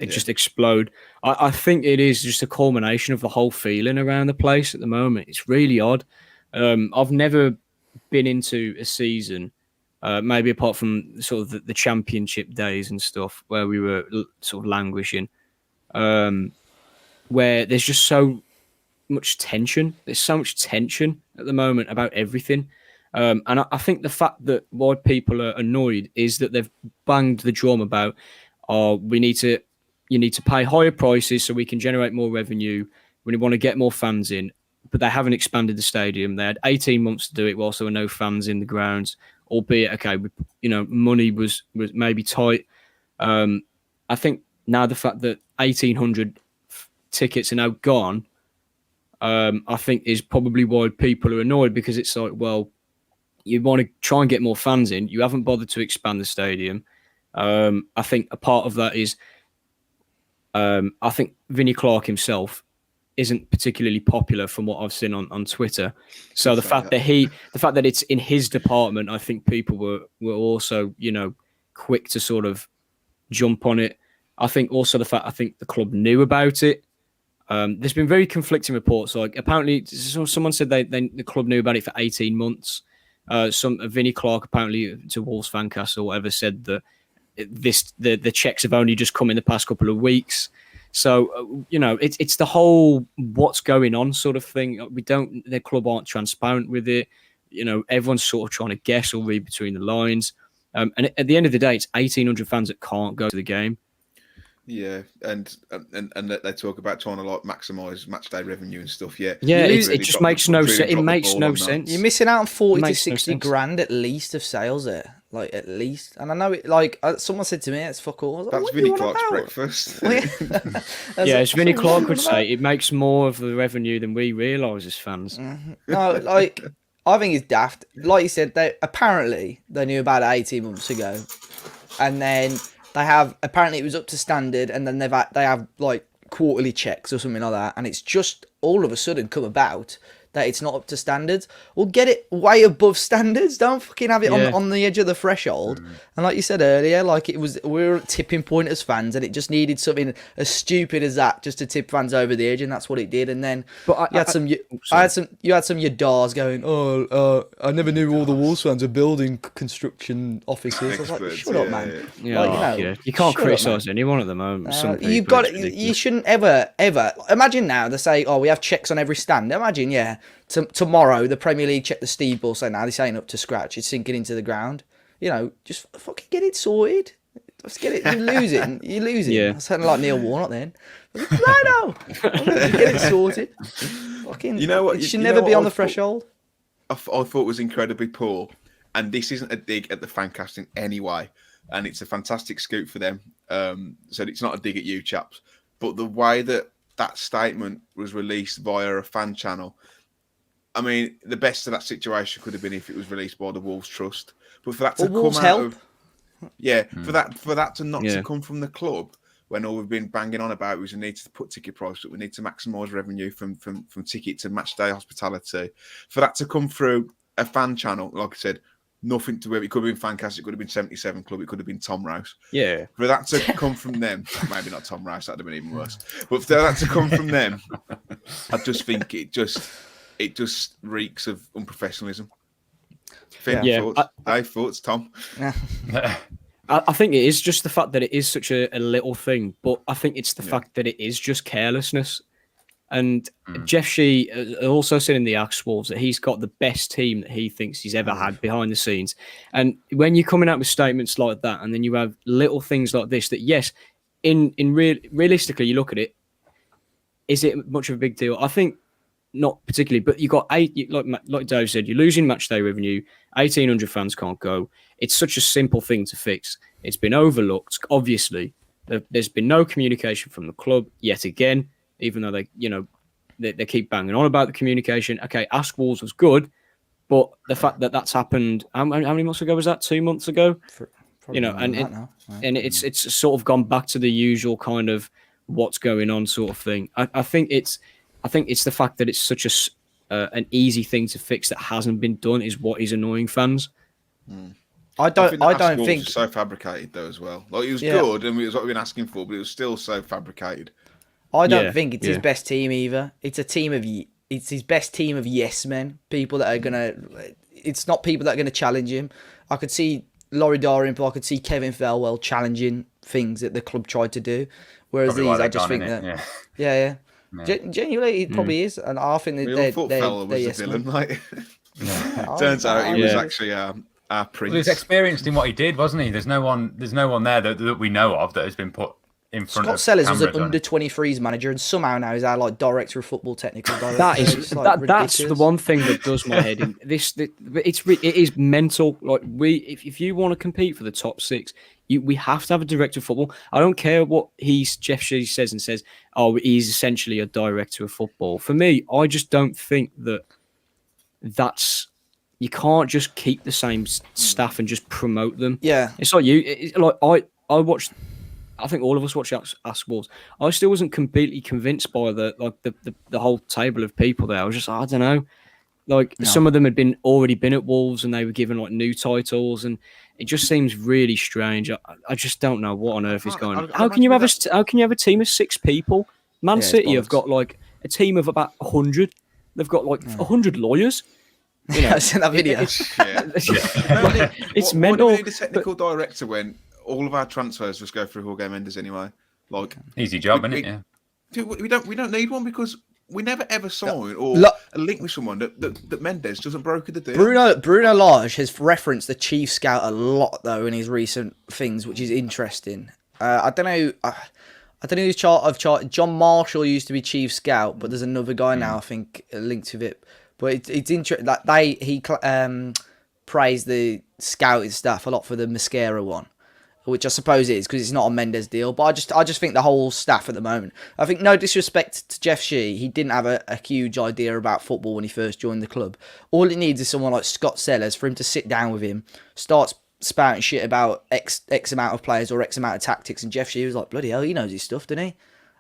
just explode. I think it is just a culmination of the whole feeling around the place at the moment. It's really odd. I've never been into a season, maybe apart from sort of the championship days and stuff, where we were sort of languishing, where there's just so much tension. There's so much tension at the moment about everything. And I think the fact that why people are annoyed is that they've banged the drum about, you need to pay higher prices so we can generate more revenue. We want to get more fans in, but they haven't expanded the stadium. They had 18 months to do it whilst there were no fans in the grounds, albeit, money was maybe tight. I think now the fact that 1,800 tickets are now gone, I think is probably why people are annoyed, because it's like, well, you want to try and get more fans in. You haven't bothered to expand the stadium. I think a part of that is, I think Vinnie Clark himself isn't particularly popular from what I've seen on Twitter. So the fact that it's in his department, I think people were also, quick to sort of jump on it. I think also I think the club knew about it. There's been very conflicting reports. Like apparently, someone said the club knew about it for 18 months. Vinnie Clark apparently to Wolves Fancast or whatever said that the checks have only just come in the past couple of weeks. So it's the whole what's going on sort of thing. The club aren't transparent with it. Everyone's sort of trying to guess or read between the lines. And at the end of the day, it's 1,800 fans that can't go to the game. Yeah, and they talk about trying to maximise match day revenue and stuff. Yeah, it just makes no sense. It makes no sense. You're missing out on 40 to 60 grand at least of sales there, like at least. And I know it. Like someone said to me, "It's fuck all." That's Vinnie Clark's breakfast. As Vinnie Clark would say, it makes more of the revenue than we realise as fans. Mm-hmm. No, I think it's daft. Like you said, they knew about it 18 months ago, and then. They have apparently it was up to standard, and then they have like quarterly checks or something like that, and it's just all of a sudden come about that it's not up to standards. Well, get it way above standards. Don't fucking have it on the edge of the threshold. And like you said earlier, like we were at tipping point as fans, and it just needed something as stupid as that just to tip fans over the edge, and that's what it did. And then you had some yadars going, I never knew all the Wolves fans are building construction offices. I was like, shut up, man. You can't criticise anyone at the moment. You shouldn't ever imagine now they say, we have checks on every stand. Imagine, tomorrow the Premier League check the Steve Ball, say, this ain't up to scratch, it's sinking into the ground. Just fucking get it sorted. Just get it. You're losing. Yeah. I sounded like Neil Warnock then. No. Get it sorted. Fucking. You know what? It should never be on the threshold. I thought was incredibly poor And this isn't a dig at the Fancast in any way, and it's a fantastic scoop for them. So it's not a dig at you chaps, but the way that statement was released via a fan channel, I mean, the best of that situation could have been if it was released by the Wolves Trust. But for that to come out of, for that to not to come from the club, when all we've been banging on about was we need to put ticket price up, we need to maximise revenue from ticket to match day hospitality, for that to come through a fan channel, like I said, nothing to where it could have been Fancast, it could have been 77 Club, it could have been Tom Rouse. Yeah. For that to come from them, maybe not Tom Rouse, that'd have been even worse. But for that to come from them, I just think it just reeks of unprofessionalism. Thoughts, Tom? I think it is just the fact that it is such a little thing, but I think it's the fact that it is just carelessness. And Jeff Shee also said in the Axe Wolves that he's got the best team that he thinks he's ever had behind the scenes. And when you're coming out with statements like that, and then you have little things like this, that yes, realistically, you look at it, is it much of a big deal? I think not particularly, but you got like Dave said, you're losing match day revenue. 1,800 fans can't go. It's such a simple thing to fix. It's been overlooked. Obviously, there's been no communication from the club yet again. Even though they keep banging on about the communication. Okay, Ask Wolves was good, but the fact that that's happened, how many months ago was that? 2 months ago? It's sort of gone back to the usual kind of what's going on sort of thing. I think it's the fact that it's such an easy thing to fix that hasn't been done is what is annoying fans. I don't think so fabricated though as well. Like it was good and it was what we've been asking for, but it was still so fabricated. I don't think it's his best team either. It's his best team of yes men, people that are gonna. It's not people that are gonna challenge him. I could see Laurie Dalrymple, I could see Kevin Felwell challenging things that the club tried to do, whereas Probably these, I just think that, yeah. Genuinely, it probably is, and I think that we all thought Felwell was yes the villain, like. Turns out he was actually our prince. He was experienced in what he did, wasn't he? There's no one there that we know of that has been put in front Scott of Sellers was an cameras under-23s manager, and somehow now he's our director of football technical director. That's the one thing that does my head in. It is mental. Like if you want to compete for the top six, we have to have a director of football. I don't care what Jeff Shee says. Oh, he's essentially a director of football. For me, I just don't think that's. You can't just keep the same staff and just promote them. Yeah, it's like you. It's like I watched. I think all of us watched Ask Wolves. I still wasn't completely convinced by the whole table of people there. I was just, I don't know. Some of them had already been at Wolves and they were given new titles, and it just seems really strange. I just don't know what on earth is going on. How can you have a team of 6 people? Man City have got a team of about 100. They've got 100 lawyers. I sent that video. It's mental. Why do we need a technical director when all of our transfers just go through Jorge Mendes anyway? Easy job, isn't it? Yeah. We don't need one because we never ever sign or a link with someone that Mendes doesn't broker the deal. Bruno Lage has referenced the chief scout a lot though in his recent things, which is interesting. I don't know who's John Marshall used to be chief scout, but there's another guy now I think linked with it. But it's interesting that he praised the scouting staff a lot for the Mosquera one, which I suppose it is because it's not a Mendes deal. But I just think the whole staff at the moment. I think no disrespect to Jeff Shee, he didn't have a huge idea about football when he first joined the club. All it needs is someone like Scott Sellers for him to sit down with him, start spouting shit about X amount of players or X amount of tactics, and Jeff Shee was like, bloody hell, he knows his stuff, doesn't he?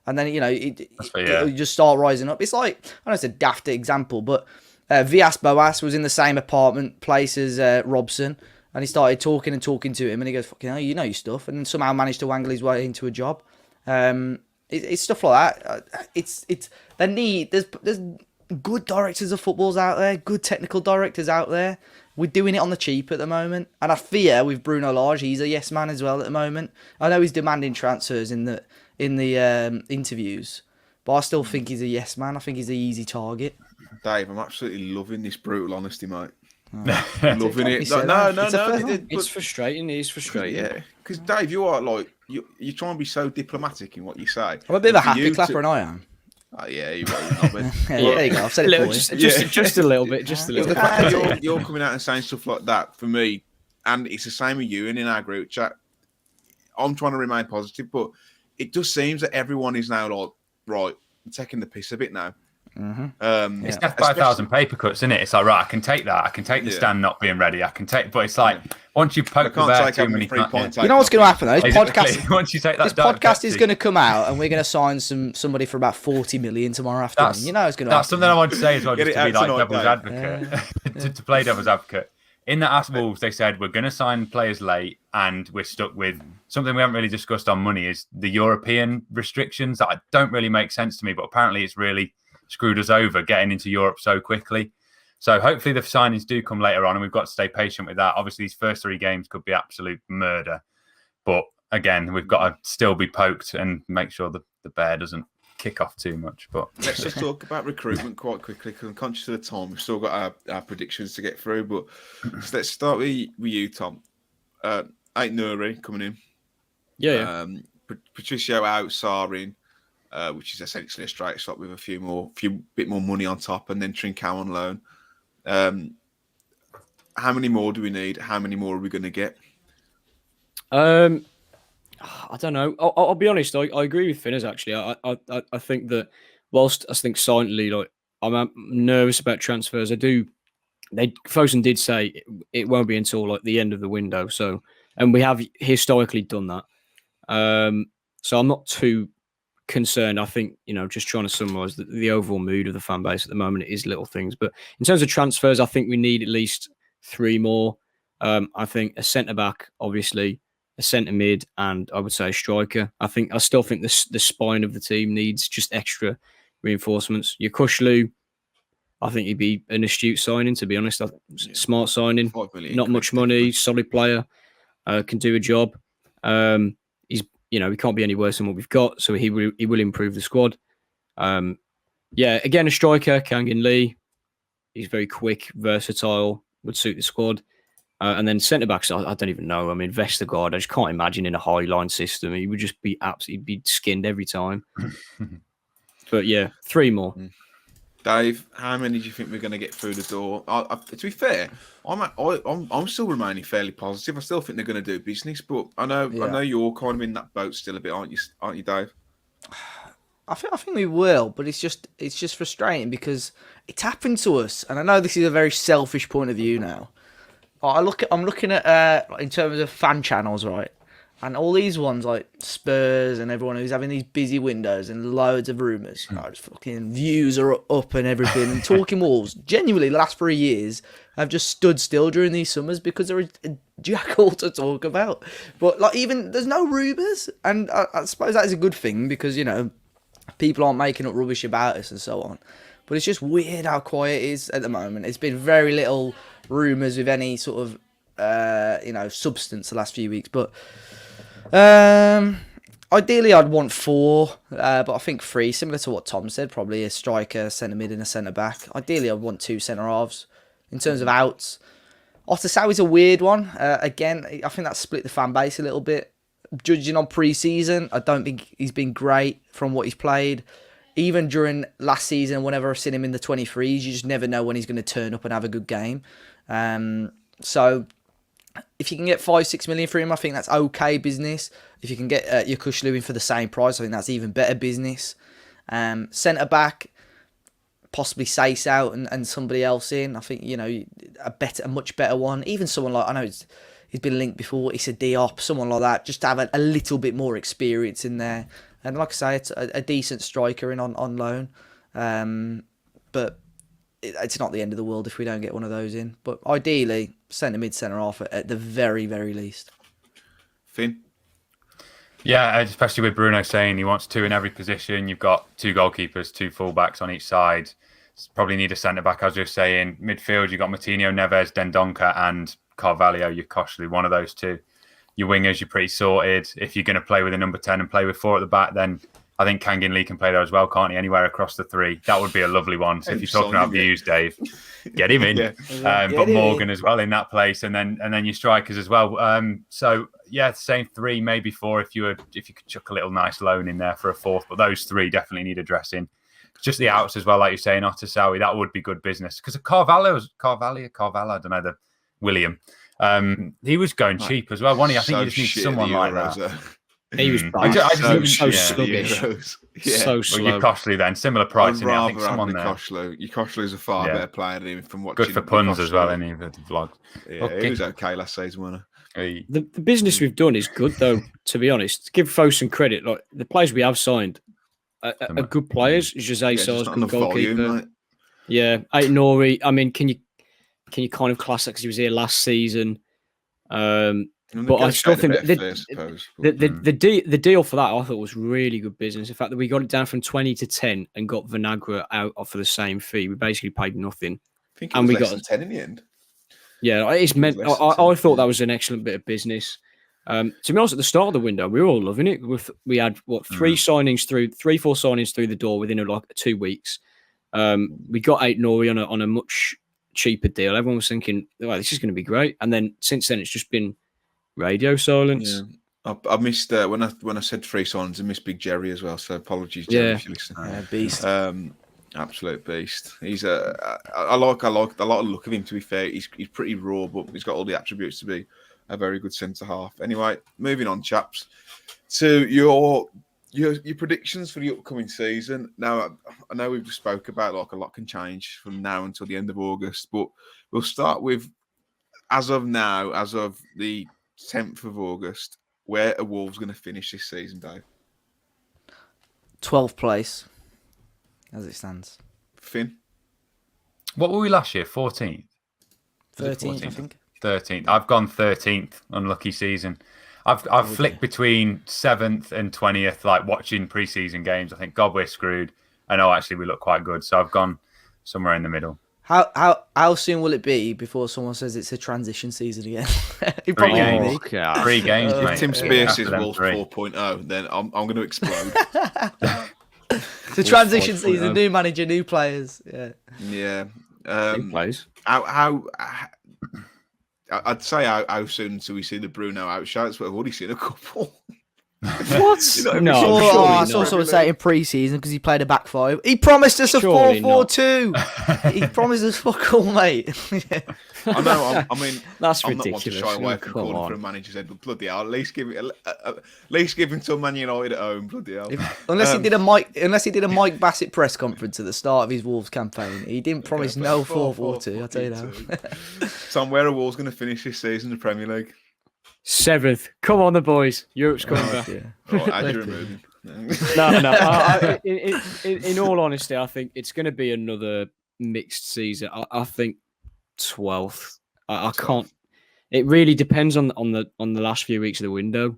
And then it'll just start rising up. It's like, I know it's a daft example, but Vias Boas was in the same apartment place as Robson. And he started talking to him, and he goes, "Fucking hell, you know your stuff," and somehow managed to wangle his way into a job. It's stuff like that. There's good directors of footballs out there, good technical directors out there. We're doing it on the cheap at the moment, and I fear with Bruno Lage, he's a yes man as well at the moment. I know he's demanding transfers in the interviews, but I still think he's a yes man. I think he's an easy target. Dave, I'm absolutely loving this brutal honesty, mate. Loving it. No. It's frustrating. It is frustrating. Yeah, because Dave, you are you try and be so diplomatic in what you say. I'm a bit of a happy clapper, and I am. Oh, yeah, he will not. But there you go. I've said it for you. Just a little bit. Just a little the bit. fact that you're coming out and saying stuff like that for me, and it's the same with you and in our group chat. I'm trying to remain positive, but it just seems that everyone is now like, right, I'm taking the piss a bit now. Mm-hmm. It's death by 1,000 paper cuts, isn't it? It's like, right, I can take that. I can take the stand not being ready. I can take, but it's like once you poke the bear too many times, you know what's going to happen though? This podcast, once you take that, this podcast is going to come out, and we're going to sign somebody for about 40 million tomorrow afternoon. You know it's going to. That's something I want to say as well, just to be like tonight, devil's advocate, to play devil's advocate. In the Ask Wolves, they said we're going to sign players late, and we're stuck with something we haven't really discussed on money is the European restrictions that don't really make sense to me, but apparently it's really screwed us over getting into Europe so quickly. So hopefully the signings do come later on, and we've got to stay patient with that. Obviously, these first 3 games could be absolute murder, but again, we've got to still be poked and make sure that the bear doesn't kick off too much. But let's just talk about recruitment quite quickly because I'm conscious of the time. We've still got our predictions to get through, but let's start with you, Tom. Ain't Nuri coming in? Yeah. Patricio out, Sarr in, which is essentially a straight swap with a few bit more money on top, and then Trincao on loan. How many more do we need? How many more are we going to get? I don't know. I'll be honest. I agree with Finners actually. I think that whilst I think silently, like I'm nervous about transfers. Fosun did say it won't be until like the end of the window. So, and we have historically done that. So I'm not too concerned. I think, just trying to summarise the overall mood of the fan base at the moment is little things. But in terms of transfers, I think we need at least 3 more. I think a centre back, obviously, a centre mid, and I would say a striker. I still think the spine of the team needs just extra reinforcements. Yokushlu, I think he'd be an astute signing, to be honest. Smart signing, not much money, solid player, can do a job. He can't be any worse than what we've got, so he will improve the squad. Again, a striker, Kangin Lee. He's very quick, versatile, would suit the squad. And then centre backs, I don't even know. I mean, Vestergaard, I just can't imagine in a high line system. He would just be absolutely skinned every time. But yeah, 3 more. Dave, how many do you think we're going to get through the door? To be fair, I'm still remaining fairly positive. I still think they're going to do business, but I know you're kind of in that boat still a bit, aren't you, Dave? I think we will, but it's just frustrating because it's happened to us, and I know this is a very selfish point of view now. I'm looking at in terms of fan channels, right? And all these ones like Spurs and everyone who's having these busy windows and loads of rumours. Fucking views are up and everything. And Talking Wolves, genuinely, the last 3 years have just stood still during these summers because they're a jack all to talk about. But like, even there's no rumours, and I suppose that is a good thing because people aren't making up rubbish about us and so on. But it's just weird how quiet it is at the moment. It's been very little rumours with any sort of substance the last few weeks, but. Ideally, I'd want 4, but I think 3, similar to what Tom said, probably a striker, centre mid, and a centre back. Ideally, I'd want 2 centre halves. In terms of outs, Otasow is a weird one. Again, I think that split the fan base a little bit. Judging on pre-season, I don't think he's been great from what he's played. Even during last season, whenever I've seen him in the 23s, you just never know when he's going to turn up and have a good game. So. If you can get 5-6 million for him, I think that's okay business. If you can get Yokushlu in for the same price, I think that's even better business. Centre back, possibly Sace out and somebody else in. I think a much better one. Even someone like, I know he's been linked before. Issa Diop, someone like that, just to have a little bit more experience in there. And like I say, it's a decent striker in on loan. But it's not the end of the world if we don't get one of those in. But ideally, centre mid, centre half at the very, very least. Finn? Yeah, especially with Bruno saying he wants 2 in every position. You've got 2 goalkeepers, 2 fullbacks on each side. Probably need a centre back, as we were saying. Midfield, you've got Martinho, Neves, Dendoncker, and Carvalho, Yokushlu, one of those 2. Your wingers, you're pretty sorted. If you're going to play with a number 10 and play with 4 at the back, then I think Kangin Lee can play there as well, can't he? Anywhere across the 3. That would be a lovely one. So if you're talking about views, Dave, get him in. But Morgan as well in that place, and then your strikers as well. Same 3, maybe 4 if you could chuck a little nice loan in there for a 4th. But those 3 definitely need addressing. just the outs as well, like you're saying, Otasawi, that would be good business. Because Carvalho, I don't know, the William. He was going cheap as well, wasn't he? I think you just need someone like that. He was bad. He was so sluggish. So slow. Well, you're costly then. Similar price. I think someone there. Yukoslu's a far better player than him from watching. Good for puns as well, any of the vlogs. Yeah, he was okay last season, wasn't he? The business we've done is good, though, to be honest. Give Fosun credit. Like the players we have signed are good players. Jose Sar's good goalkeeper. Yeah, Aït-Nouri. I mean, can you kind of class that because he was here last season? But I still think the deal for that I thought was really good business. The fact that we got it down from 20 to 10 and got Vinagre out for the same fee, we basically paid nothing. I think we got 10 in the end. Yeah, it's meant. I thought that was an excellent bit of business. To be honest, at the start of the window, we were all loving it. We had 4 signings through the door within like 2 weeks. We got Aït-Nouri on a much cheaper deal. Everyone was thinking, "Well, this is going to be great." And then since then, it's just been radio silence. Yeah. I missed when I said 3 signings, I missed Big Jerry as well. So apologies, Jerry, if you listen. Beast. Absolute beast. He's I like a lot of look of him. To be fair, he's pretty raw, but he's got all the attributes to be a very good centre half. Anyway, moving on, chaps, to your predictions for the upcoming season. Now, I know we've just spoke about like a lot can change from now until the end of August, but we'll start with as of now, as of the 10th of August. Where are Wolves going to finish this season, Dave? 12th place, as it stands. Finn? What were we last year? 14th? 13th, I think. 13th. I've gone 13th. Unlucky season. I've flicked between 7th and 20th, like watching pre-season games. I think, God, we're screwed. I know, actually, we look quite good. So I've gone somewhere in the middle. How soon will it be before someone says it's a transition season again? It probably will be. 3 games, mate. If Tim Spears is Wolves 4.0, then I'm going to explode. It's a transition season, new manager, new players. Yeah. New players. I'd say how soon until we see the Bruno outshouts, but I've already seen a couple. What? I saw someone say in pre-season because he played a back 5. He promised us a 4-4-2. He promised us fuck all, mate. I know. I mean, that's I'm ridiculous. Not one to shy away from calling for a manager's head, but bloody hell, at least give him to Man United at home. Bloody hell. Unless he did a Mike Bassett press conference at the start of his Wolves campaign, he didn't promise no 4-4-2. I'll tell you now. Tom, where are Wolves going to finish this season in the Premier League? 7th. Come on, the boys. Europe's coming back. No. In all honesty, I think it's going to be another mixed season. I think 12th. I can't. It really depends on the last few weeks of the window.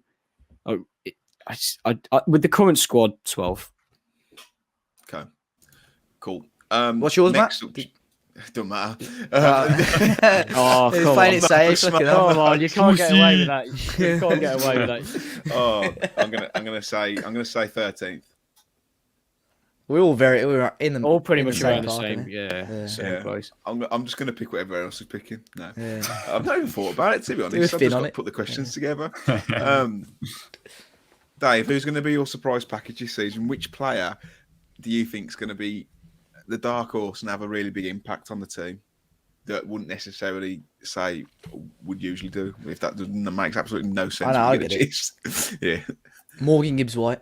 With the current squad, 12th. Okay. Cool. What's yours, next Matt? Don't matter. It's playing it safe. Come on, you can't get away with that. You can't get away with that. I'm gonna say 13th. We're in the all pretty much around the park, same. Same place. I'm just gonna pick what everyone else is picking. No, I've not even thought about it, to be honest. I've just got to put the questions together. Dave, who's going to be your surprise package this season? Which player do you think is going to be the dark horse and have a really big impact on the team that wouldn't necessarily say would usually do? If that makes absolutely no sense. I get it. Yeah. Morgan Gibbs-White.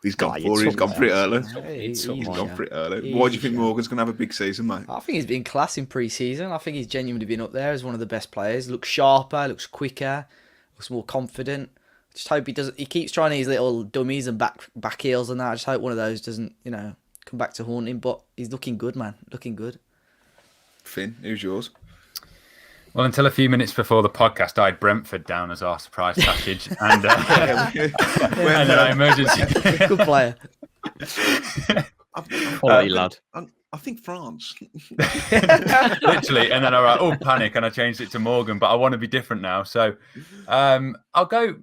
He's gone pretty early. He's gone pretty early. Why do you think Morgan's going to have a big season, mate? I think he's been class in pre-season. I think he's genuinely been up there as one of the best players. Looks sharper, looks quicker, looks more confident. Just hope he doesn't. He keeps trying these little dummies and back heels and that. I just hope one of those doesn't, come back to haunt him. But he's looking good, man. Looking good. Finn, who's yours? Well, until a few minutes before the podcast, I had Brentford down as our surprise package, and an emergency. Good player. Quality lad. I think France. Literally, and then panic, and I changed it to Morgan, but I want to be different now. So I'll go.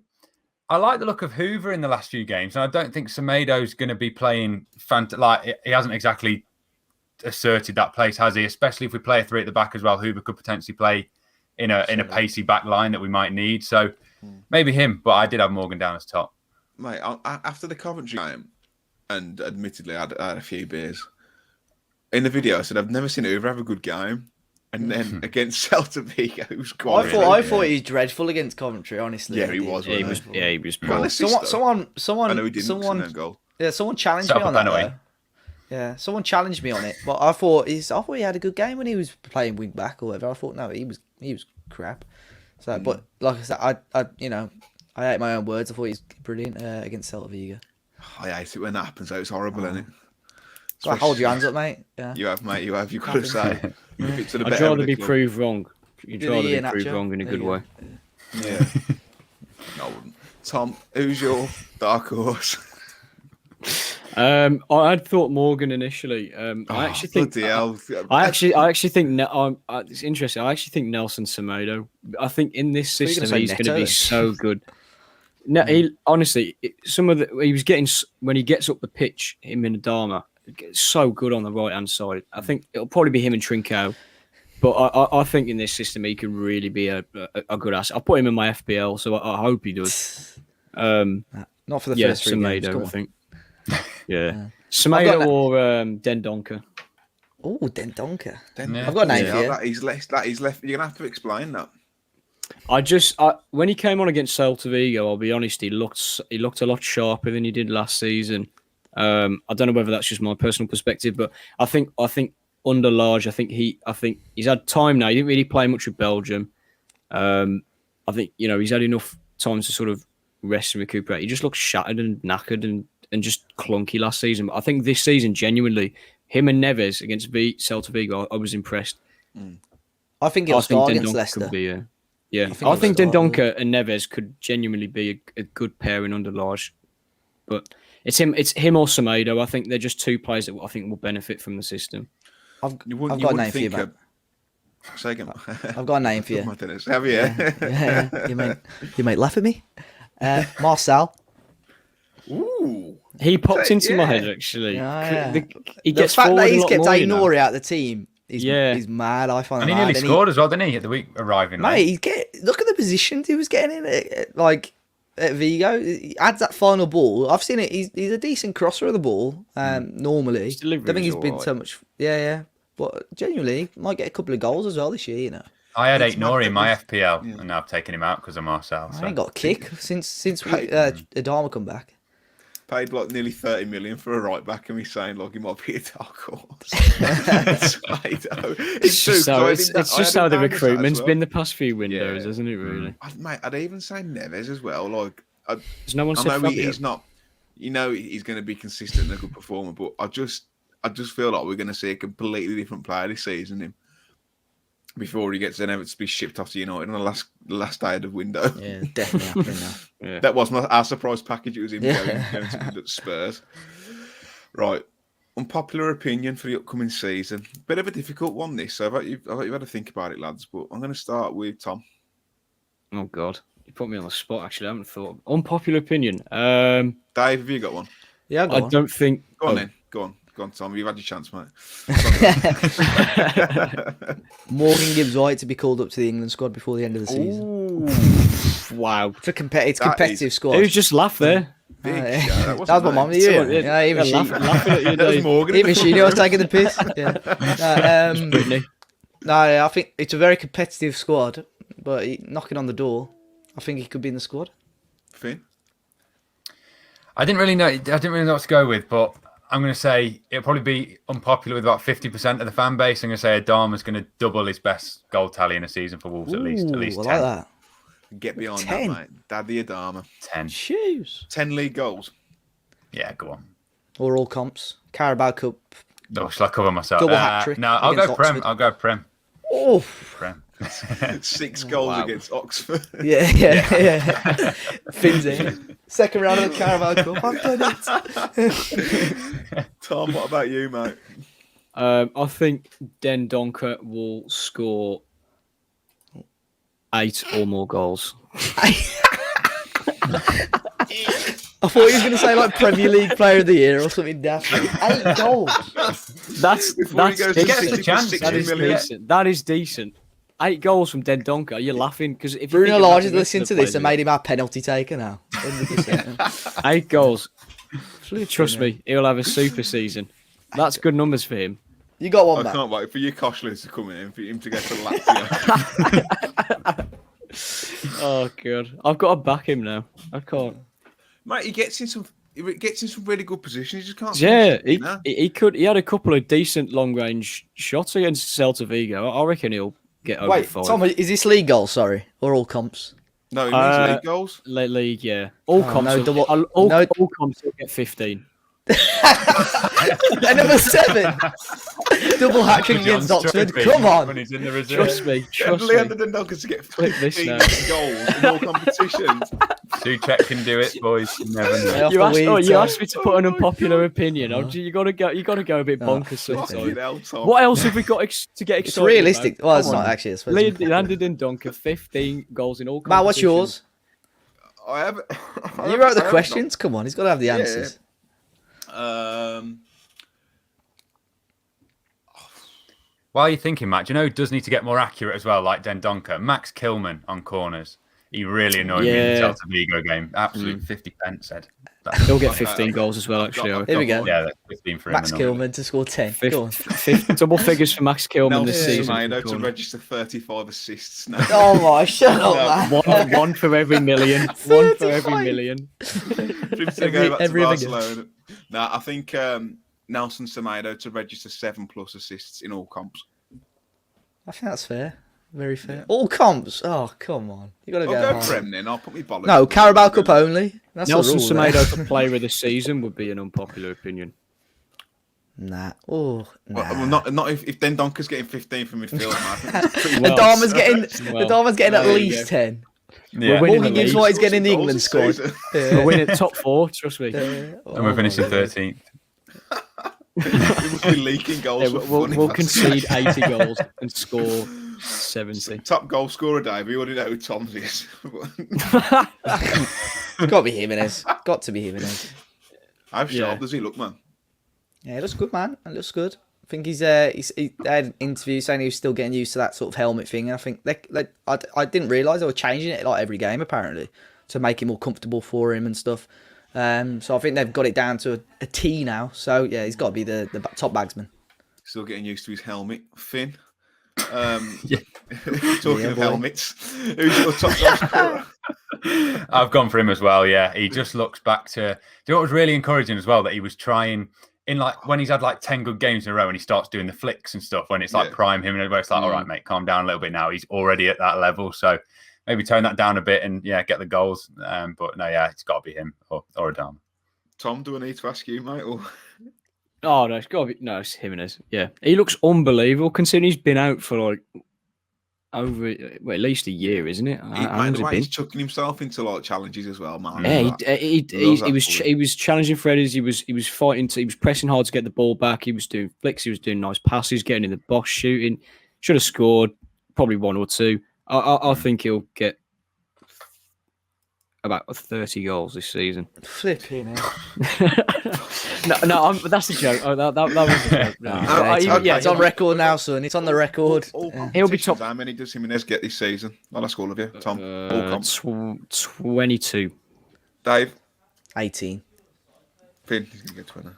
I like the look of Hoover in the last few games, and I don't think Semedo's going to be playing he hasn't exactly asserted that place, has he? Especially if we play a 3 at the back as well, Hoover could potentially play in a pacey back line that we might need. So maybe him, but I did have Morgan down as top. Mate, after the Coventry game, and admittedly I had a few beers. In the video, I said I've never seen Hoover have a good game, and then against Celta Vigo, it was quite. I thought he was dreadful against Coventry. Honestly, Yeah, he was. He was. Yeah, he was. Got an Poor. assist, though. Someone. I know he didn't. Someone. No goal. Yeah, someone challenged Set me up on a that. penalty. Though. Yeah, someone challenged me on it, but I thought he had a good game when he was playing wing back or whatever. I thought no, he was crap. So, but like I said, I ate my own words. I thought he's brilliant against Celta Vigo. I hate it when that happens. Though. It's horrible, isn't it? So hold your hands up, mate. Yeah. You have, mate. You have. You've got to say. I'd rather be proved wrong. You'd rather be proved wrong in a good way. Yeah. No, I wouldn't. Tom, who's your dark horse? I had thought Morgan initially. I actually think. I actually think. It's interesting. I actually think Nelson Semedo. I think in this system he's going to be so good. No, he honestly, he was getting when he gets up the pitch. Him in Adama, so good on the right hand side. I think it'll probably be him and Trinko. But I think in this system he can really be a good asset. I put him in my FPL, so I hope he does. Not for the first 3 games. Semedo, I think. Yeah. Semedo or Dendoncker. Oh, Dendoncker. Yeah. I've got a name for you. That he's left. You're gonna have to explain that. When he came on against Celta Vigo, I'll be honest, he looked a lot sharper than he did last season. I don't know whether that's just my personal perspective, but I think under Large, I think he's had time now. He didn't really play much with Belgium. I think he's had enough time to sort of rest and recuperate. He just looks shattered and knackered and just clunky last season. But I think this season, genuinely, him and Neves against Celta Vigo, I was impressed. I think he'll start against Leicester. I think Dendoncker and Neves could genuinely be a good pairing under Large. But it's him or Semedo. I think they're just two players that I think will benefit from the system. I've got a name for you, mate. Second. I've got a name for you. Have you? Yeah. You might laugh at me. Marcel. Ooh. He popped into my head actually. He the gets fact that he's forward kept a lot more, Aïnouri out of the team is mad. I find And that he nearly mad. scored as well, didn't he, at the week arriving? Mate, look at the positions he was getting in at Vigo. He adds that final ball. I've seen it. He's a decent crosser of the ball. Normally, I don't think he's been so much. Yeah. But genuinely, he might get a couple of goals as well this year. I had Aïnouri in my FPL, and now I've taken him out because of Marcel. So. I ain't got a kick since Adama come back. Paid like nearly 30 million for a right back, and he's saying like he might be a dark horse. It's just how the recruitment's been the past few windows, isn't it? Really, mate. I'd even say Neves as well. Like, there's no one. I know he's not. He's going to be consistent and a good performer, but I just feel like we're going to see a completely different player this season. Before he gets to be shipped off to United on the last day of the window. Yeah, definitely happening now. That was our surprise package. It was him going to Spurs. Right. Unpopular opinion for the upcoming season. Bit of a difficult one, this. So I've had to think about it, lads. But I'm going to start with Tom. Oh, God. You put me on the spot, actually. I haven't thought. Unpopular opinion. Dave, have you got one? Yeah, I don't think... Go on, then. Go on, Tom. You've had your chance, mate. Morgan Gibbs White to be called up to the England squad before the end of the season. Ooh. Wow. It's a competitive squad. Who's just laughed there? That was my mum. Yeah, even she. Laughing at you, that was Morgan. Even she knew I was taking the piss. Yeah. No, I think it's a very competitive squad, but knocking on the door, I think he could be in the squad. Finn? I didn't really know what to go with, but I'm going to say it'll probably be unpopular with about 50% of the fan base. I'm going to say Adama's going to double his best goal tally in a season for Wolves at least 10. I like that. Get beyond 10. that, mate. Daddy Adama. 10. Shoes. 10 league goals. Yeah, go on. Or all comps. Carabao Cup. Oh, shall I cover myself? Double hat-trick No, I'll go against Prem. I'll go Prem. Oh. Prem. 6 goals against Oxford. Yeah. Finn's in. Second round of the Carabao Cup. I've done it. Tom, what about you, mate? I think Dendoncker will score 8 or more goals. I thought he was going to say like Premier League Player of the Year or something daft. 8 goals. That's he gets the chance. That is decent. 8 goals from Dendoncker. You're laughing because if Bruno Lage is listening to this and made him our penalty taker now. 100%. 8 goals. Trust me, he'll have a super season. That's good numbers for him. You got one, I Matt. can't wait for you Koshler to come in, for him to get to Latvia. Oh god, I've got to back him now. I can't. Mate, he gets in some really good positions. He just can't. Yeah, finish it, you know? he could. He had a couple of decent long range shots against Celta Vigo. I reckon he'll get over Wait, 5. Tom, is this league goals? Sorry, or all comps? No, he means league goals. League, yeah. All comps. no, All comps will get 15. And number 7, double hat trick against Oxford. Come When on, he's in the reserve. Trust me. Leander Dendoncker to get Click this 15 now. goals in all competitions. Suchek can do it, boys. You never know. Off You the asked, weed, you Tom. asked me to put an unpopular opinion. Uh-huh. You gotta go a bit bonkers Fucking sometimes. hell, Tom. What else have we got to get excited it's realistic. about? Well, it's Come not on. actually. I suppose. Landed in Donker, 15 goals in all competitions. Matt, what's yours? I have. You wrote the questions. Come on, he's got to have the answers. While you're thinking, Matt, do you know who does need to get more accurate as well, like Dendoncker? Max Killman on corners. He really annoyed me in the Celta Vigo game. Absolute 50 pence, said. He'll get 15 goals as well, actually. I reckon. Here we go. Yeah, that's 15 for him. Max Killman to score 10. Go on. Double figures for Max Killman this Nelson season. Semedo to register 35 assists now. Oh my, shut up, man. One for every million. One for every 35. million. For him to go back to every Barcelona. No, I think Nelson Semedo to register 7+ assists in all comps. I think that's fair. Very fair. All comps. Oh, come on. You got to I'll go. go hard. Prem then. I'll put me bollocks. No, Carabao Cup only. That's Nelson the rule, there. Semedo for player of the season would be an unpopular opinion. Nah. Oh, nah. Well, not if Dendoncker's getting 15 from midfield. Man. I think that's pretty The well. Dharma's getting at there you least go. 10. Yeah. winning Morgan the Gibbs league. White's getting in the Goals England this squad. season. We're winning top 4, trust me. And we're finishing 13th. We must be leaking goals. Yeah, for we'll fun, we'll if that's concede the case. 80 goals and score 70. Top goal scorer, Dave. You already know who Tom's is. It's got to be Jimenez. Got to be Jimenez. How sharp Yeah. does he look, man? Yeah, it looks good, man. It looks good. I think he had an interview saying he was still getting used to that sort of helmet thing. And I think I didn't realise they were changing it like every game, apparently, to make it more comfortable for him and stuff. So I think they've got it down to a T now. So, yeah, he's got to be the top bagsman. Still getting used to his helmet. Finn. Yeah. Talking Yeah, of boy. helmets, who's your top goal scorer? I've gone for him as well, yeah. He just looks back to... Do you know what was really encouraging as well? That he was trying... In like when he's had like 10 good games in a row and he starts doing the flicks and stuff, when it's like Yeah. prime him and everywhere, it's like, all right, mate, calm down a little bit now. He's already at that level. So maybe tone that down a bit and, yeah, get the goals. But no, yeah, it's got to be him or Adama. Tom, do I need to ask you, mate? Or... Oh, no, it's got to be. No, it's Jimenez. Yeah. He looks unbelievable considering he's been out for like over at least a year, isn't it? How long's it been? He's chucking himself into like challenges as well, man. Yeah, Loves that he was challenging Freddy's. He was fighting. He was pressing hard to get the ball back. He was doing flicks. He was doing nice passes, getting in the box, shooting. Should have scored probably 1 or 2. I think he'll get about 30 goals this season. Flipping it. That's a joke. Oh, that was a joke. No. It's on record now, son. It's on the record. He'll be top. How many does Jimenez get this season? I'll ask all of you. Tom, all comps. 22. Dave, 18. Finn, he's going to get 20.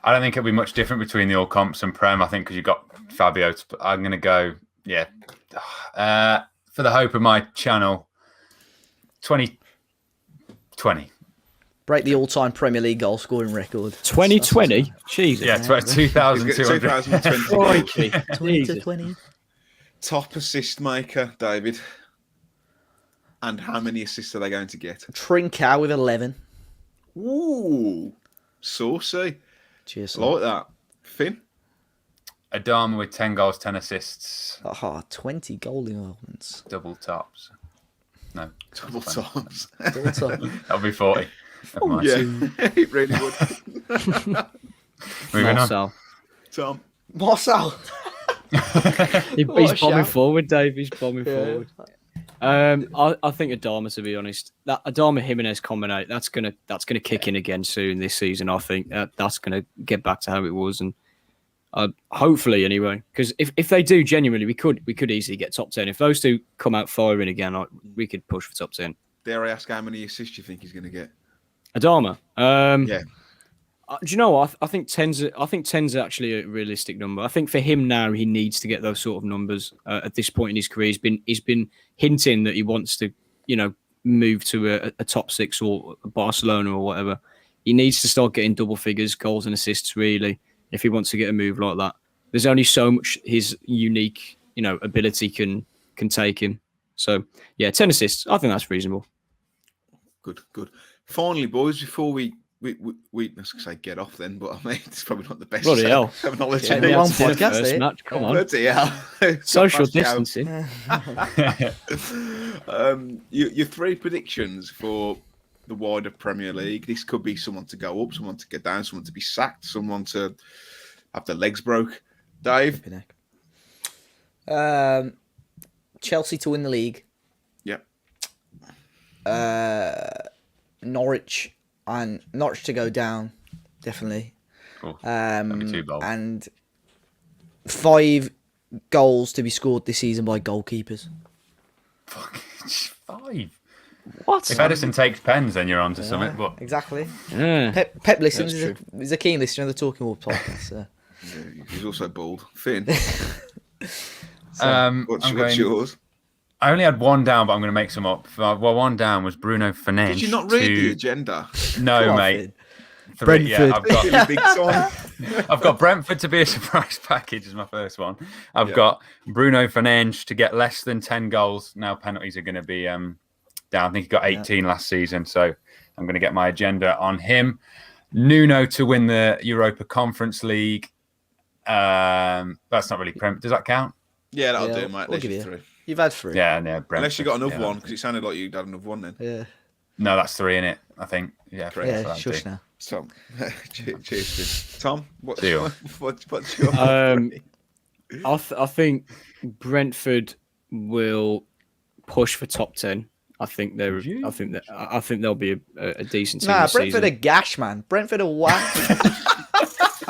I don't think it'll be much different between the all comps and Prem. I think because you've got Fabio. I'm going to go, yeah. For the hope of my channel, 20. Break the all-time Premier League goal scoring record. 2020? Jesus. Yeah, 2,200. 2020. Crikey. 20 to Jesus. 20. Top assist maker, David. And how many assists are they going to get? Trincao with 11. Ooh, saucy. Cheers. I like that. Finn? Adama with 10 goals, 10 assists, 20 goal involvements. double tops. No, Double times. Double top. that'll be 40. Never mind. Yeah, it really would. Moving on. Marcel. Tom? Marcel. He's What a bombing shout. forward, Dave. He's bombing forward. I think Adama, to be honest, that Adama Jimenez combination that's gonna kick in again soon this season. I think that's gonna get back to how it was, and hopefully anyway. Because if they do genuinely, we could easily get top 10. If those two come out firing again, we could push for top 10. Dare I ask how many assists you think he's going to get? Adama, Yeah. Do you know what? I think 10's actually a realistic number. I think for him now, he needs to get those sort of numbers at this point in his career. He's been hinting that he wants to, move to a top 6 or a Barcelona or whatever. He needs to start getting double figures, goals and assists, really, if he wants to get a move like that. There's only so much his unique, ability can take him. So, yeah, 10 assists. I think that's reasonable. Good. Finally, boys, before we I was going to say get off then, but I mean, it's probably not the best. Bloody hell. Terminology. Yeah, the wrong podcast, first eh? match. Come on. Bloody hell. Social distancing. Your 3 predictions for the wider Premier League. This could be someone to go up, someone to get down, someone to be sacked, someone to have their legs broke. Dave? Chelsea to win the league. Yep. Norwich to go down, definitely. Cool. That'd be 2 goals. And 5 goals to be scored this season by goalkeepers. Fucking 5. What? If Edison takes pens, then you're on to something. But Exactly. Yeah. Pep listens. He's a keen listener of the Talking Wolves podcast. So. Yeah, he's also bald. Finn? what's yours? I only had 1 down, but I'm going to make some up. Well, 1 down was Bruno Fernandes. Did you not read the agenda? No, Come on, mate. Finn. 3, yeah, Brentford. Big time. I've got Brentford to be a surprise package as my first one. I've got Bruno Fernandes to get less than 10 goals. Now penalties are going to be down. I think he got 18 last season, so I'm going to get my agenda on him. Nuno to win the Europa Conference League. That's not really Does that count? Yeah, that'll do, mate. We'll give you 3. You've had 3. Yeah, Brentford. Unless you got another one, because it sounded like you'd had another one then. Yeah. No, that's 3 in it, I think. Yeah, 3. Yeah, shush now. Tom, cheers. Tom, what's Deal. your I think Brentford will push for top 10. I think they'll be a decent team. Nah, this Brentford season. are gash, man. Brentford are whack.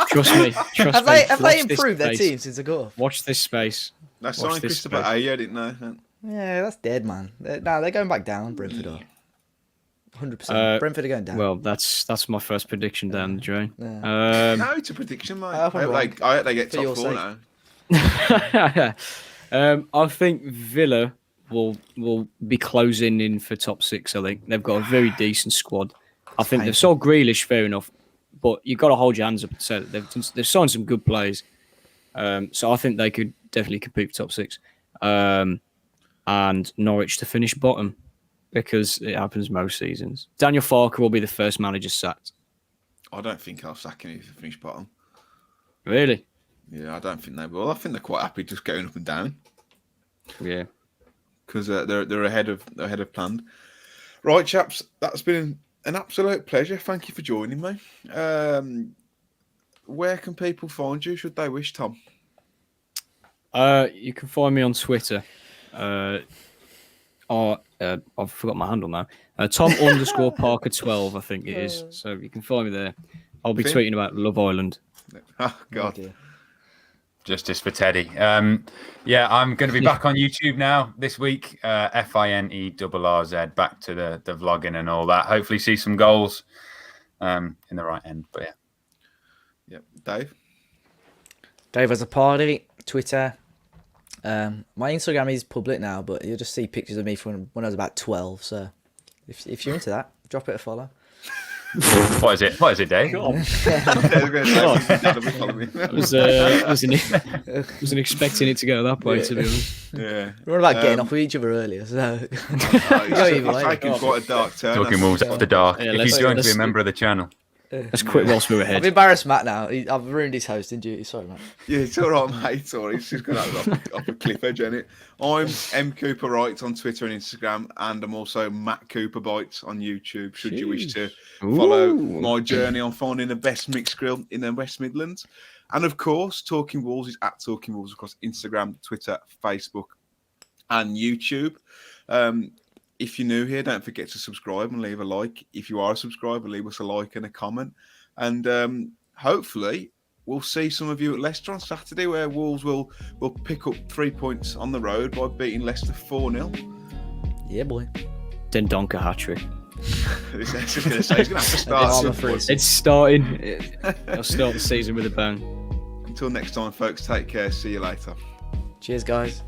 Trust me. have they improved their team since I got off? Watch this space. That's signed Christopher Ayer, didn't they? Yeah, that's dead, man. They're going back down. Brentford are 100%. Brentford are going down. Well, that's my first prediction down the drain. No, it's a prediction, mate. I hope they get top 4 now. I think Villa will be closing in for top 6. I think they've got a very decent squad. I think they've sold Grealish, fair enough, but you've got to hold your hands up and say that they've signed some good players. So I think they could definitely compete for top 6. And Norwich to finish bottom, because it happens most seasons. Daniel Farke will be the first manager sacked. I don't think I'll sack him if they finish bottom. Really? Yeah, I don't think they will. I think they're quite happy just going up and down. Yeah. Because they're ahead of planned. Right, chaps, that's been an absolute pleasure. Thank you for joining me. Where can people find you, should they wish, Tom? You can find me on Twitter. I've forgot my handle now. Tom_Parker12, I think it is. So you can find me there. I'll be tweeting about Love Island. Oh, God. Justice for Teddy. I'm going to be back on YouTube now this week. FINERRZ, back to the vlogging and all that. Hopefully see some goals in the right end. But yeah. Yep. Dave? Dave has a party. Twitter. My Instagram is public now, but you'll just see pictures of me from when I was about 12. So if you're into that, drop it a follow. What is it, Dave? Wasn't expecting it to go that way, to be honest. Yeah. We were about getting off with each other earlier, so It's taking quite a dark turn. Talking Wolves after dark. Yeah, if you join to be a member of the channel. Let's quit whilst we're I've ahead. embarrassed Matt now. I've ruined his hosting duty. Sorry, Matt. Yeah, it's all right, mate. It's all right. It's just going off a cliff edge, isn't it? I'm M Cooper Wright on Twitter and Instagram, and I'm also Matt Cooper Bites on YouTube. Should you wish to follow my journey on finding the best mixed grill in the West Midlands, and of course, Talking Wolves is at Talking Wolves across Instagram, Twitter, Facebook, and YouTube. If you're new here, don't forget to subscribe and leave a like. If you are a subscriber, leave us a like and a comment. And hopefully, we'll see some of you at Leicester on Saturday, where Wolves will pick up 3 points on the road by beating Leicester 4-0. Yeah, boy. Dendonka hat-trick. He's going to say he's going to have to start. Armour some freeze. point. It's starting. I'll start the season with a bang. Until next time, folks, take care. See you later. Cheers, guys.